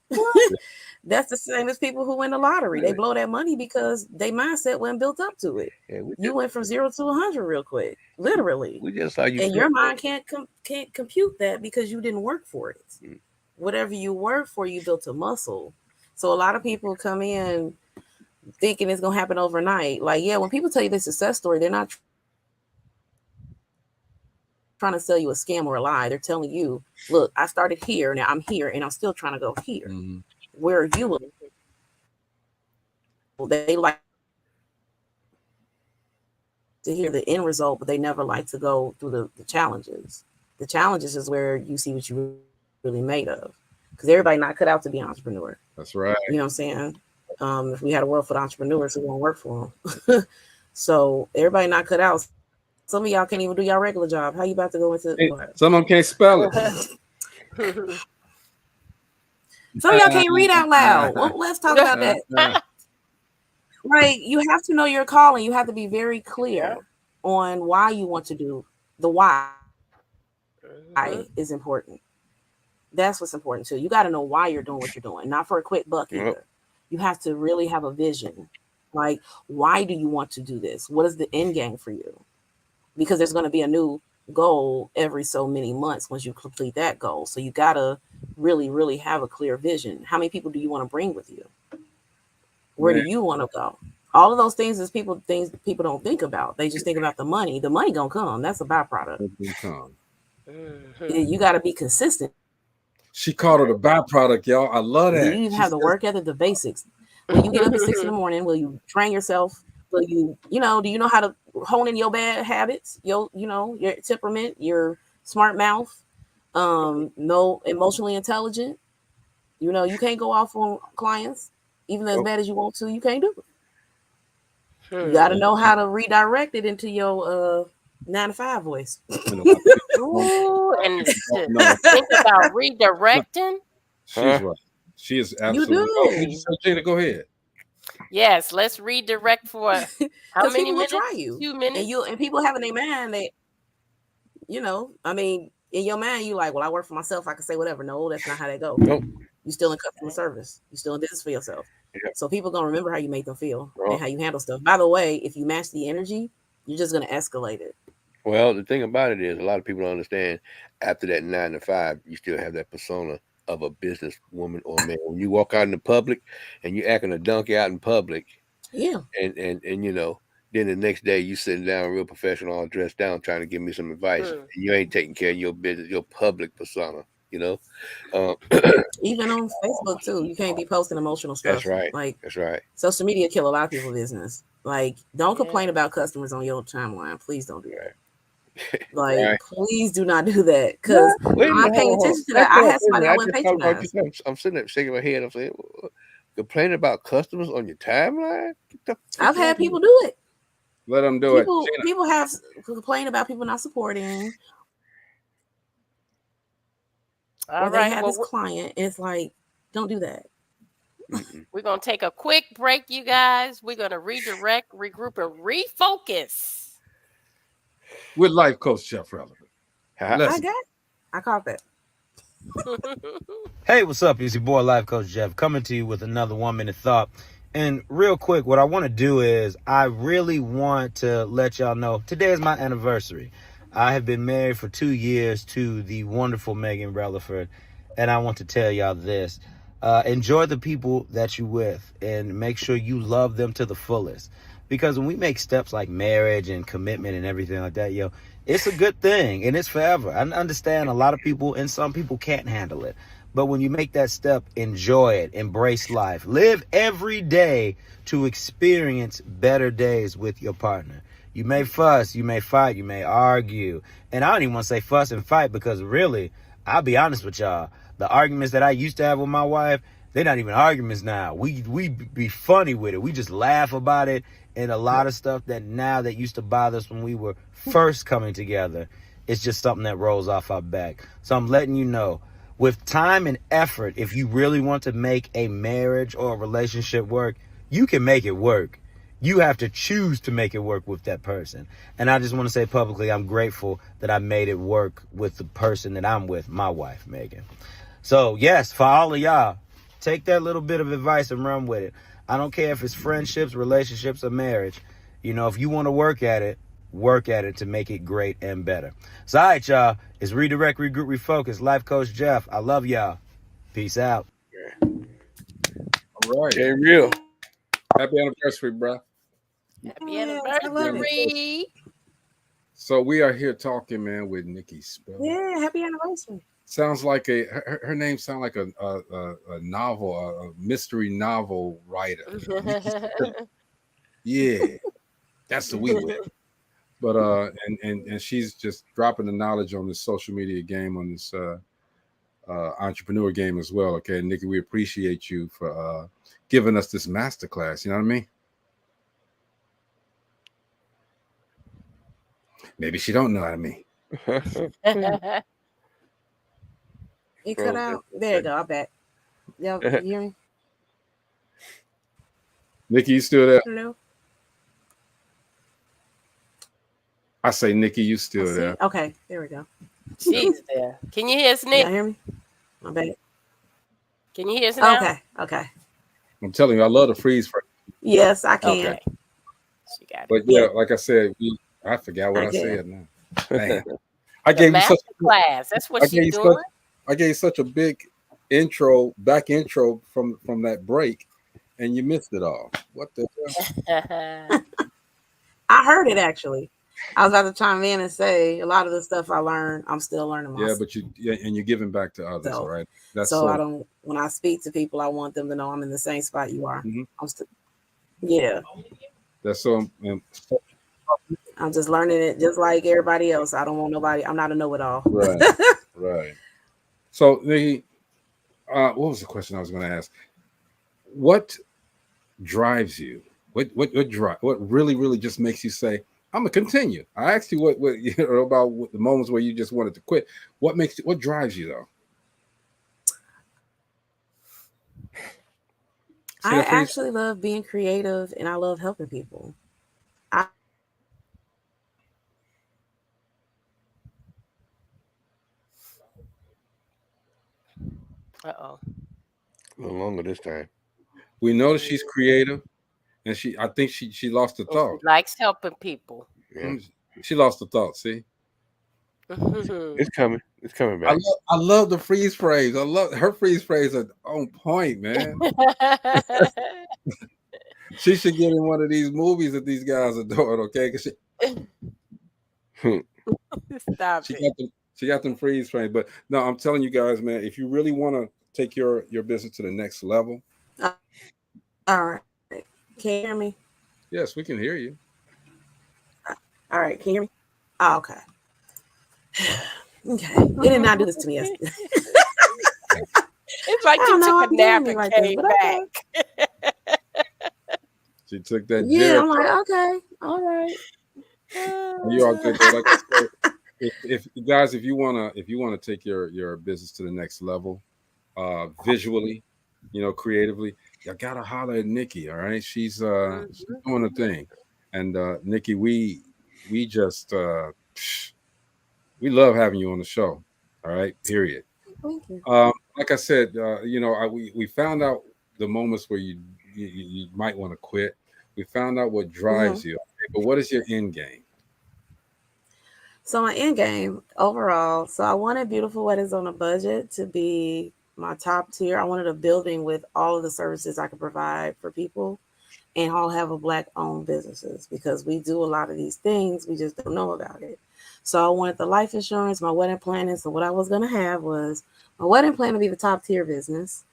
S11: That's the same as people who win the lottery. They blow that money because their mindset wasn't built up to it. Yeah, you went from 0 to 100 real quick, literally.
S10: We just saw you.
S11: And your mind can't compute that because you didn't work for it. Whatever you work for, you built a muscle. So a lot of people come in thinking it's gonna happen overnight. Like, yeah, when people tell you the success story, they're not trying to sell you a scam or a lie. They're telling you, look, I started here, now I'm here, and I'm still trying to go here. Where are you? They like to hear the end result, but they never like to go through the challenges. The challenges is where you see what you really made of. because everybody not cut out to be an entrepreneur.
S8: That's right.
S11: You know what I'm saying? If we had a world full of entrepreneurs, who won't work for them? So everybody not cut out. Some of y'all can't even do your regular job. How you about to go into what?
S8: Some of them can't spell it.
S11: Some of y'all can't read out loud. Well, let's talk about that. Right. You have to know your calling. You have to be very clear on why you want to do the why. Is important. That's what's important too. You got to know why you're doing what you're doing, not for a quick buck either. You have to really have a vision. Like, why do you want to do this? What is the end game for you? Because there's going to be a new goal every so many months once you complete that goal. So you got to really, really have a clear vision. How many people do you want to bring with you? Where do you want to go? All of those things things people don't think about. They just think about the money. The money gonna come. That's a byproduct. You got to be consistent.
S8: She called it a byproduct, y'all. I love that.
S11: You have the work ethic, the basics. When you get up at 6 in the morning, will you train yourself? Will you, do you know how to hone in your bad habits? Your temperament, your smart mouth, no emotionally intelligent. You can't go off on clients, even as bad as you want to. You can't do it. You got to know how to redirect it into your 9-to-5 voice.
S9: Ooh, and think about redirecting.
S8: She's right. She is absolutely.
S11: You do.
S8: Gina, go ahead.
S9: Yes, let's redirect for how many minutes?
S11: Try you.
S9: 2 minutes.
S11: And people have in their mind that, in your mind, you like, well, I work for myself. I can say whatever. No, that's not how that goes.
S10: Nope.
S11: You still in customer service. You still in business for yourself. Yeah. So people gonna remember how you make them feel and how you handle stuff. By the way, if you match the energy, you're just gonna escalate it.
S10: Well, the thing about it is, a lot of people don't understand. After that 9 to 5, you still have that persona of a business woman or man. When you walk out in the public and you're acting a donkey out in public,
S11: yeah,
S10: and then the next day you sitting down real professional, all dressed down, trying to give me some advice, and you ain't taking care of your business, your public persona. Even
S11: on Facebook too, you can't be posting emotional stuff.
S10: That's right. That's right.
S11: Social media kill a lot of people's business. Like, don't complain about customers on your timeline. Please don't do that. Like, please do not do that, because I'm paying attention to that. I had somebody I went patronize.
S10: I'm sitting there shaking my head. I'm saying, complaining about customers on your timeline.
S11: I've had people do it.
S8: Let them do it.
S11: People have complained about people not supporting.
S9: All
S11: or they have this client, and it's like, don't do that.
S9: We're going to take a quick break, you guys. We're going to redirect, regroup, and refocus.
S8: With life coach Jeff Relevant.
S11: I caught that.
S12: Hey, what's up? It's your boy, Life Coach Jeff, coming to you with another 1 minute thought. And real quick, what I want to do is I really want to let y'all know today is my anniversary. I have been married for 2 years to the wonderful Megan Relaford, and I want to tell y'all this. Enjoy the people that you're with and make sure you love them to the fullest. Because when we make steps like marriage and commitment and everything like that, it's a good thing and it's forever. I understand a lot of people and some people can't handle it. But when you make that step, enjoy it, embrace life, live every day to experience better days with your partner. You may fuss, you may fight, you may argue. And I don't even want to say fuss and fight, because really, I'll be honest with y'all, the arguments that I used to have with my wife, they're not even arguments now. We be funny with it. We just laugh about it. And a lot of stuff that now that used to bother us when we were first coming together, it's just something that rolls off our back. So I'm letting you know, with time and effort, if you really want to make a marriage or a relationship work, you can make it work. You have to choose to make it work with that person. And I just want to say publicly, I'm grateful that I made it work with the person that I'm with, my wife, Megan. So yes, for all of y'all, take that little bit of advice and run with it. I don't care if it's friendships, relationships, or marriage. If you want to work at it to make it great and better. So, all right, y'all. It's Redirect, Regroup, Refocus. Life Coach Jeff. I love y'all. Peace out.
S8: All right.
S10: Hey, real.
S8: Happy anniversary, bro.
S9: Happy anniversary.
S8: So we are here talking, man, with Nikki Spell.
S11: Yeah, happy anniversary.
S8: Sounds like her name sounds like a novel, a mystery novel writer. Yeah, that's the we with. But and she's just dropping the knowledge on this social media game, on this entrepreneur game as well. Okay, Nikki, we appreciate you for giving us this masterclass. You know what I mean? Maybe she don't know what I mean.
S11: You cut out. There you go. I bet. Y'all hear me?
S8: Nikki, you still there?
S11: Hello.
S8: I say, Nikki, you still there?
S11: Okay, there we go.
S9: She's there. Can you hear us, Nick?
S11: Y'all hear me? I bet.
S9: Can you hear us now?
S11: Okay.
S8: I'm telling you, I love the freeze frame.
S11: Yes, I can.
S9: Okay. She got it.
S8: But yeah, like I said, I forgot what I said now. Man.
S9: I gave you such class. That's what she's doing.
S8: I gave you such a big back intro from that break, and you missed it all. What the hell?
S11: I heard it actually. I was about to chime in and say a lot of the stuff I learned, I'm still learning myself.
S8: Yeah, but you're giving back to others, all right? That's
S11: so I don't. When I speak to people, I want them to know I'm in the same spot you are.
S8: Mm-hmm.
S11: I'm still. Yeah.
S8: That's so.
S11: I'm just learning it, just like everybody else. I don't want nobody. I'm not a know-it-all.
S8: Right. Right. So what was the question I was going to ask? What drives you? What really just makes you say, I'm gonna continue? I asked you what about the moments where you just wanted to quit. What drives you though?
S11: I actually love being creative and I love helping people.
S9: Uh-oh.
S10: A little longer this time.
S8: We know that she's creative, and I think she lost the thought.
S9: She likes helping people.
S10: Yeah.
S8: She lost the thought. See,
S10: it's coming. It's coming back.
S8: I love the freeze phrase. I love her freeze phrase are on point, man. She should get in one of these movies that these guys are doing. Okay,
S9: Stop it.
S8: She got them freeze frames. But no, I'm telling you guys, man, if you really want to take your business to the next level.
S11: All right. Can you hear me?
S8: Yes, we can hear you.
S11: All right. Can you hear me? Oh, okay. Okay. They did not do this to me yesterday.
S9: It's like you took a nap and came back.
S8: She took that.
S11: Yeah, I'm like, okay. All right.
S8: You all good. Like I said, if guys, if you wanna take your business to the next level, visually, creatively, you gotta holler at Nikki. All right, she's doing a thing, and Nikki, we just we love having you on the show. All right, period.
S11: Thank you.
S8: Like I said, we found out the moments where you might want to quit. We found out what drives you. Okay, but what is your end game?
S11: So my end game overall, so I wanted Beautiful Weddings on a Budget to be my top tier. I wanted a building with all of the services I could provide for people and all have a Black-owned businesses because we do a lot of these things. We just don't know about it. So I wanted the life insurance, my wedding planning. So what I was going to have was my wedding plan to be the top tier business.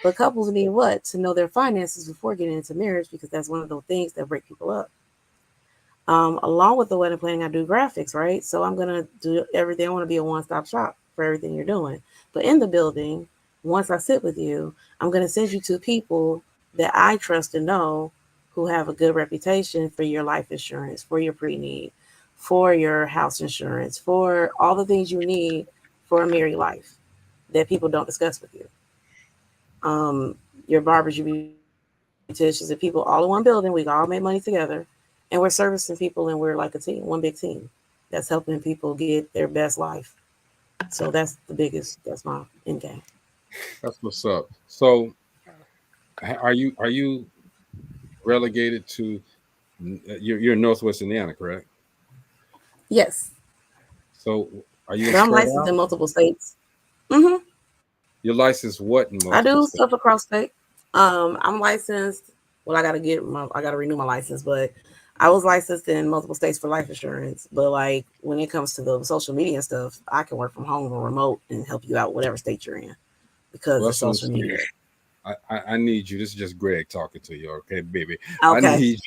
S11: But couples need what? To know their finances before getting into marriage because that's one of those things that break people up. Along with the wedding planning, I do graphics, right? So I'm going to do everything. I want to be a one-stop shop for everything you're doing. But in the building, once I sit with you, I'm going to send you to people that I trust and know who have a good reputation for your life insurance, for your pre-need, for your house insurance, for all the things you need for a married life that people don't discuss with you. Your barbers, your beauticians, and people all in one building. We all make money together. And we're servicing people and we're like a team, one big team that's helping people get their best life. So that's my end game.
S8: That's what's up. So are you relegated to, you're in Northwest Indiana, correct?
S11: Yes.
S8: So are you?
S11: I'm licensed in multiple states. Mm-hmm.
S8: You're licensed what in multiple
S11: I do
S8: states?
S11: stuff across state. I'm licensed. Well, I gotta renew my license, but I was licensed in multiple states for life insurance. But like when it comes to the social media and stuff, I can work from home or remote and help you out whatever state you're in because of social media.
S8: I need you. This is just Greg talking to you, okay, baby.
S11: Okay.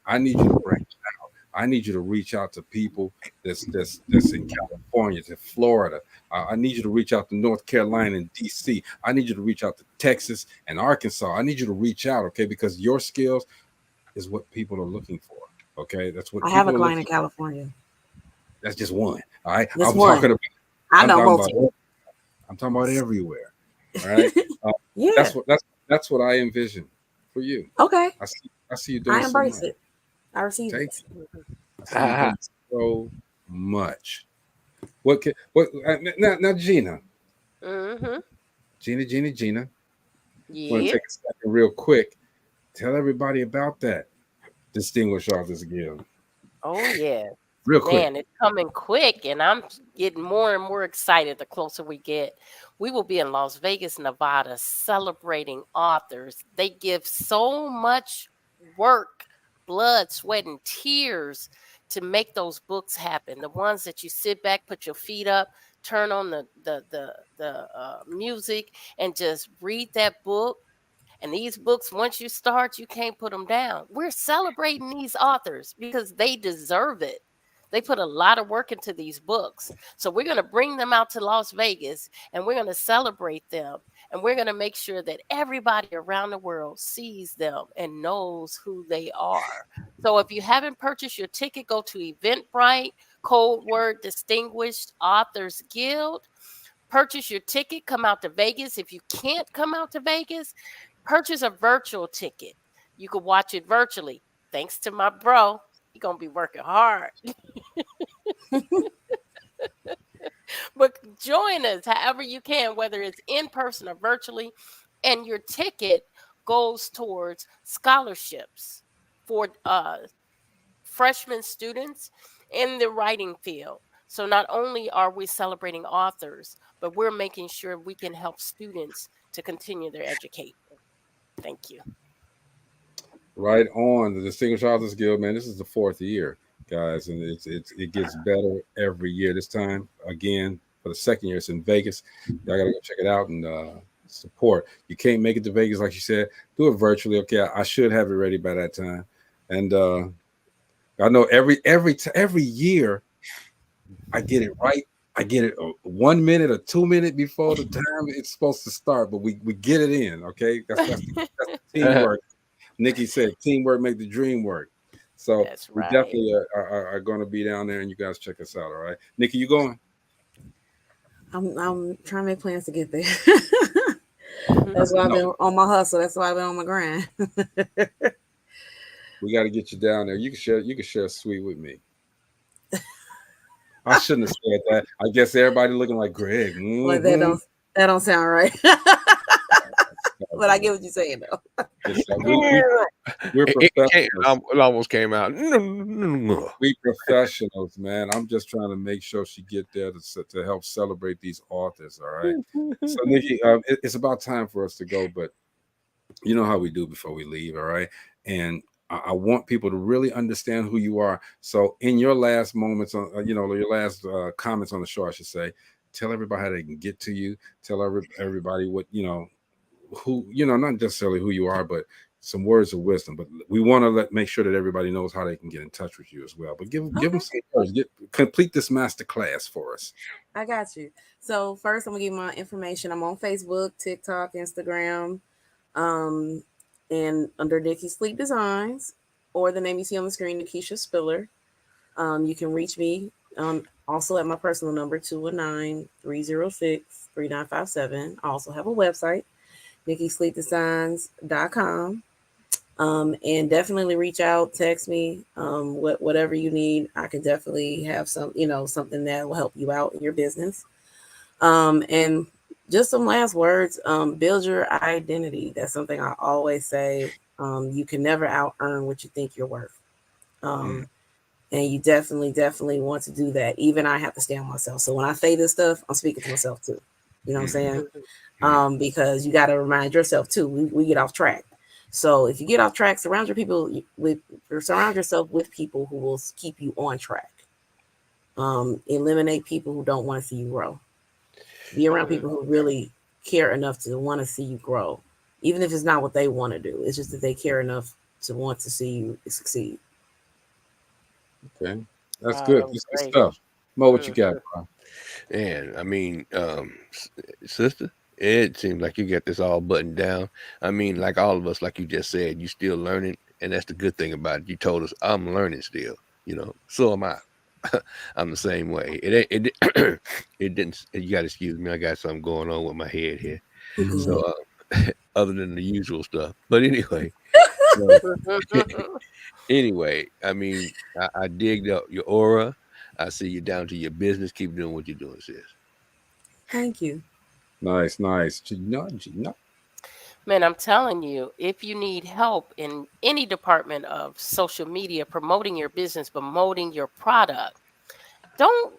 S8: I need you to break it out. I need you to reach out to people that's in California, to Florida. I need you to reach out to North Carolina and DC. I need you to reach out to Texas and Arkansas. I need you to reach out, okay? Because your skills is what people are looking for. Okay, that's what
S11: I
S8: people
S11: have a
S8: are
S11: client in
S8: looking
S11: California.
S8: for. That's just one. All right.
S11: Just
S8: I'm
S11: one.
S8: talking about
S11: I
S8: I'm
S11: know
S8: talking
S11: multiple.
S8: about I'm talking about everywhere. All right.
S11: Yeah.
S8: That's what I envision for you.
S11: Okay.
S8: I see you doing
S11: I
S8: so
S11: embrace
S8: much.
S11: it. I receive
S8: Take
S11: it.
S8: I see you doing so much. What now Gina?
S9: Mm-hmm.
S8: Gina. Want to
S9: Yeah.
S8: take a second real quick. Tell everybody about that Distinguished Authors Guild.
S9: Oh yeah.
S8: Real quick.
S9: Man, it's coming quick, and I'm getting more and more excited the closer we get. We will be in Las Vegas, Nevada, celebrating authors. They give so much work, blood, sweat, and tears to make those books happen. The ones that you sit back, put your feet up, turn on the music, and just read that book. And these books, once you start, you can't put them down. We're celebrating these authors because they deserve it. They put a lot of work into these books. So we're going to bring them out to Las Vegas and we're going to celebrate them. And we're going to make sure that everybody around the world sees them and knows who they are. So if you haven't purchased your ticket, go to Eventbrite, code word Distinguished Authors Guild. Purchase your ticket, come out to Vegas. If you can't come out to Vegas, purchase a virtual ticket. You can watch it virtually. Thanks to my bro. He's going to be working hard. But join us however you can, whether it's in person or virtually. And your ticket goes towards scholarships for freshman students in the writing field. So not only are we celebrating authors, but we're making sure we can help students to continue their education. Thank you.
S8: Right on. The Distinguished Authors Guild, man. This is the 4th year, guys, and it gets better every year. This time, again, for the 2nd year, it's in Vegas. Y'all gotta go check it out and support. You can't make it to Vegas, like you said. Do it virtually. Okay, I should have it ready by that time. And I know every year I get it right. I get it 1 minute or 2 minutes before the time it's supposed to start, but we get it in. Okay, that's the teamwork. Nikki said, "Teamwork make the dream work." So
S9: that's
S8: we
S9: right.
S8: definitely are going to be down there, and you guys check us out. All right, Nikki, you going?
S11: I'm trying to make plans to get there. That's why I've been on my hustle. That's why I've been on my grind.
S8: We got to get you down there. You can share a suite with me. I shouldn't have said that. I guess everybody looking like Greg. Mm-hmm.
S11: Well, that don't sound right. But I get what you're saying though.
S8: We're professionals.
S10: It almost came out.
S8: We professionals, man. I'm just trying to make sure she get there to help celebrate these authors. All right. So Nikki, it's about time for us to go, but you know how we do before we leave. All right. And I want people to really understand who you are. So in your last moments on, your last comments on the show, I should say, tell everybody how they can get to you. Tell everybody what, who, not necessarily who you are, but some words of wisdom. But we want to make sure that everybody knows how they can get in touch with you as well. But give them some words. Complete this master class for us.
S11: I got you. So first, I'm gonna give you my information. I'm on Facebook, TikTok, Instagram, and under Nikki Sleep Designs, or the name you see on the screen, Nikisha Spiller. You can reach me also at my personal number, 219-306-3957. I also have a website, NikkiSleepDesigns.com. And definitely reach out, text me, whatever you need. I can definitely have something that will help you out in your business. And just some last words, build your identity. That's something I always say. You can never out earn what you think you're worth. And you definitely want to do that. Even I have to stay on myself. So when I say this stuff, I'm speaking to myself too. You know what I'm saying? Because you got to remind yourself too, we get off track. So if you get off track, surround yourself with people who will keep you on track. Eliminate people who don't want to see you grow. Be around people who really care enough to want to see you grow, even if it's not what they want to do. It's just that they care enough to want to see you succeed.
S8: Okay, that's
S9: Wow,
S8: good.
S9: that was
S8: That's good
S9: great.
S8: stuff. Mo, what you got, bro?
S10: And I mean, sister, it seems like you got this all buttoned down. I mean, like all of us, like you just said, you still learning, and that's the good thing about it. You told us I'm learning still. So am I. I'm the same way. It didn't. You got to excuse me. I got something going on with my head here. So, other than the usual stuff, but anyway. So, anyway, I mean, I dig your aura. I see you down to your business. Keep doing what you're doing, sis.
S11: Thank you.
S8: Nice, nice. Gina.
S9: Man, I'm telling you, if you need help in any department of social media, promoting your business, promoting your product, don't,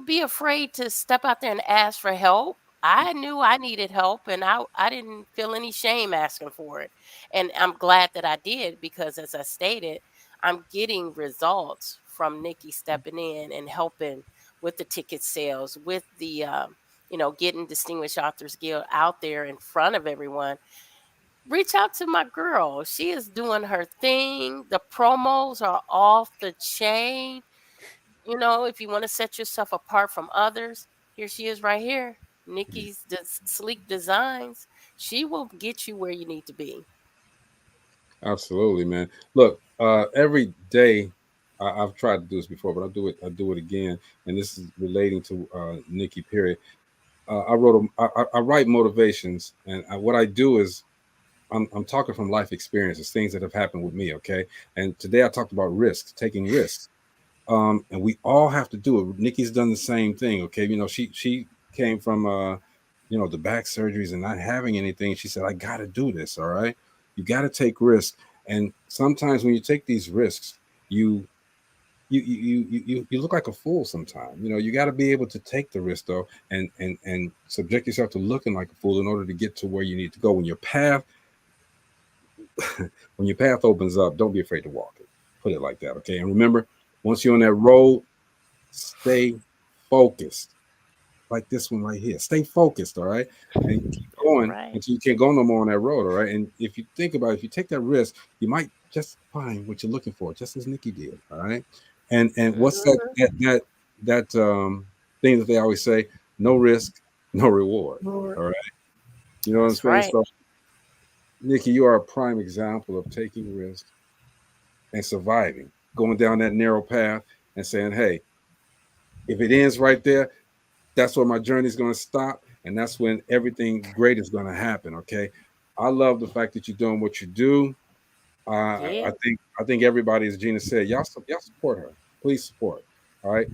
S9: be afraid to step out there and ask for help. I knew I needed help and I didn't feel any shame asking for it. And I'm glad that I did because as I stated, I'm getting results from Nikki stepping in and helping with the ticket sales, with the getting Distinguished Authors Guild out there in front of everyone. Reach out to my girl. She is doing her thing. The promos are off the chain. If you want to set yourself apart from others, here she is right here. Nikki's Sleek Designs. She will get you where you need to be.
S8: Absolutely, man. Look, every day I've tried to do this before, but I do it again, and this is relating to Nikki. Period. I write motivations, and what I do is I'm talking from life experiences, things that have happened with me. Okay, and today I talked about risks, taking risks. And we all have to do it. Nikki's done the same thing. Okay, she came from the back surgeries and not having anything. She said, I gotta do this. All right, you gotta take risks. And sometimes when you take these risks, you look like a fool sometimes. You got to be able to take the risk though, and subject yourself to looking like a fool in order to get to where you need to go. When your path opens up, don't be afraid to walk it. Put it like that. Okay, and remember, once you're on that road, stay focused, like this one right here. Stay focused, all right, and keep going
S9: Right.
S8: until you can't go no more on that road, all right. And if you think about it, if you take that risk, you might just find what you're looking for, just as Nikki did, all right. And what's that thing that they always say? No risk, no reward. All right, you know what I'm
S9: That's
S8: saying?
S9: right.
S8: So, Nikki, you are a prime example of taking risks and surviving, going down that narrow path and saying, hey, if it ends right there, that's where my journey is going to stop. And that's when everything great is going to happen. Okay. I love the fact that you're doing what you do.
S9: Yeah.
S8: I think everybody, as Gina said, y'all support her. Please support. All right.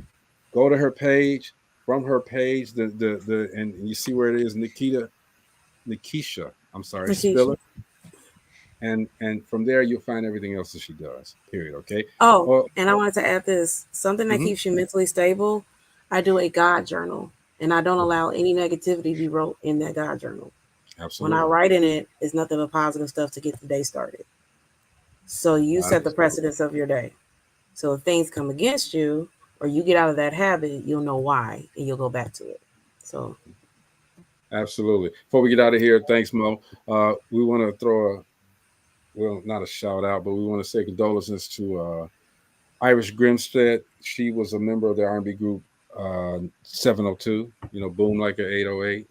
S8: Go to her page. From her page, and you see where it is, Nikisha. I'm sorry, Spiller. And from there you'll find everything else that she does. Period. Okay.
S11: And I wanted to add this. Something that keeps you mentally stable. I do a God journal, and I don't allow any negativity to be wrote in that God journal.
S8: Absolutely.
S11: When I write in it, it's nothing but positive stuff to get the day started. So you set the precedence of your day. So if things come against you or you get out of that habit, you'll know why and you'll go back to it. So
S8: absolutely. Before we get out of here, thanks, Mo. We want to throw not a shout out, but we want to say condolences to Irish Grimstead. She was a member of the R&B group 702. Boom Like a 808.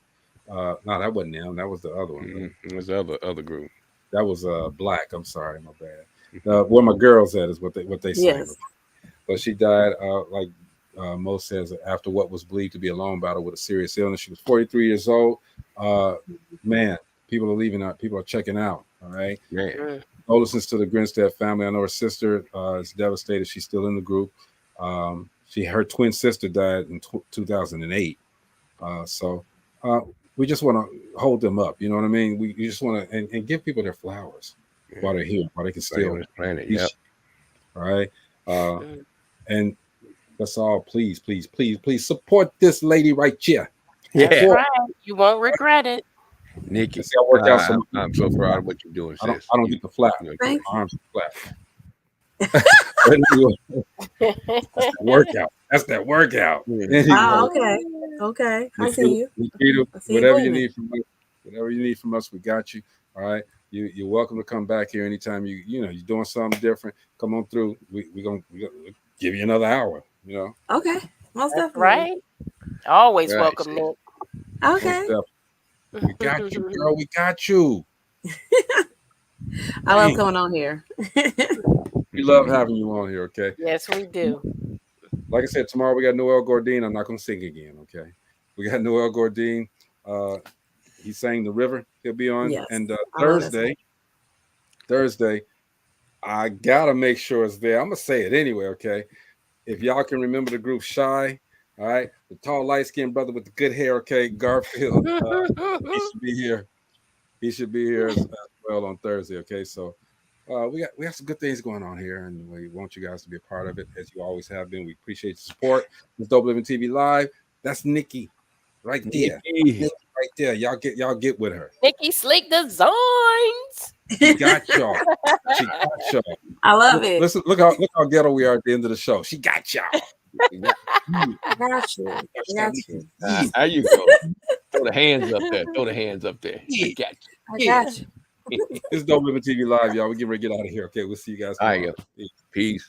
S8: No, that wasn't them. That was the other one.
S10: It was the other group.
S8: That was Black. I'm sorry, my bad. Where my girls at is what they sang.
S11: yes.
S8: But she died, like Mo says, after what was believed to be a long battle with a serious illness. She was 43 years old. Man, people are leaving out. People are checking out. All right.
S10: Yeah.
S8: Condolences to the Grinstead family. I know her sister is devastated. She's still in the group. Her twin sister died in 2008. So we just want to hold them up. You know what I mean? We just want to and give people their flowers while they're here, while they can still
S10: planet. Yep.
S8: All right. And that's all. Please, please, please, please support this lady right here.
S9: That's right. You won't regret it.
S10: Nikki, I'm so proud of what you're doing, sis.
S8: I don't get the flap.
S11: Thank
S8: my arms are flat. That's that workout. That's that workout.
S11: Okay. I see you.
S8: Nikita, whatever you need from us, we got you. All right. You're welcome to come back here anytime you're doing something different. Come on through. We gonna give you another hour. You know.
S11: Okay, most
S9: That's
S11: definitely.
S9: right. Always
S10: Right.
S9: welcome, Nick.
S11: Okay.
S8: We got you, girl. We got you.
S11: I love coming on here.
S8: We love having you on here. Okay.
S9: Yes, we do.
S8: Like I said, tomorrow we got Noel Gordine. I'm not going to sing again. Okay. We got Noel Gordine. He sang The River. He'll be on.
S11: Yes.
S8: And
S11: I love that
S8: Thursday, I gotta make sure it's there. I'm gonna say it anyway, okay? If y'all can remember the group Shy, all right, the tall, light-skinned brother with the good hair, okay, Garfield, he should be here. He should be here as well on Thursday, okay? So we got some good things going on here, and we want you guys to be a part of it, as you always have been. We appreciate the support. It's Dope Living TV Live. That's Nikki right there. Nikki right there. Y'all get with her.
S9: Nikki Slick Designs.
S8: She got y'all. She got y'all.
S11: I love it.
S8: Listen, look how ghetto we are at the end of the show. She got y'all.
S11: I got you. I got you.
S10: How you go? Throw the hands up there. Throw the hands up there. I got you.
S11: I got you.
S8: It's Dope Living TV Live, y'all. We get ready to get out of here. Okay, we'll see you guys tomorrow.
S10: Peace.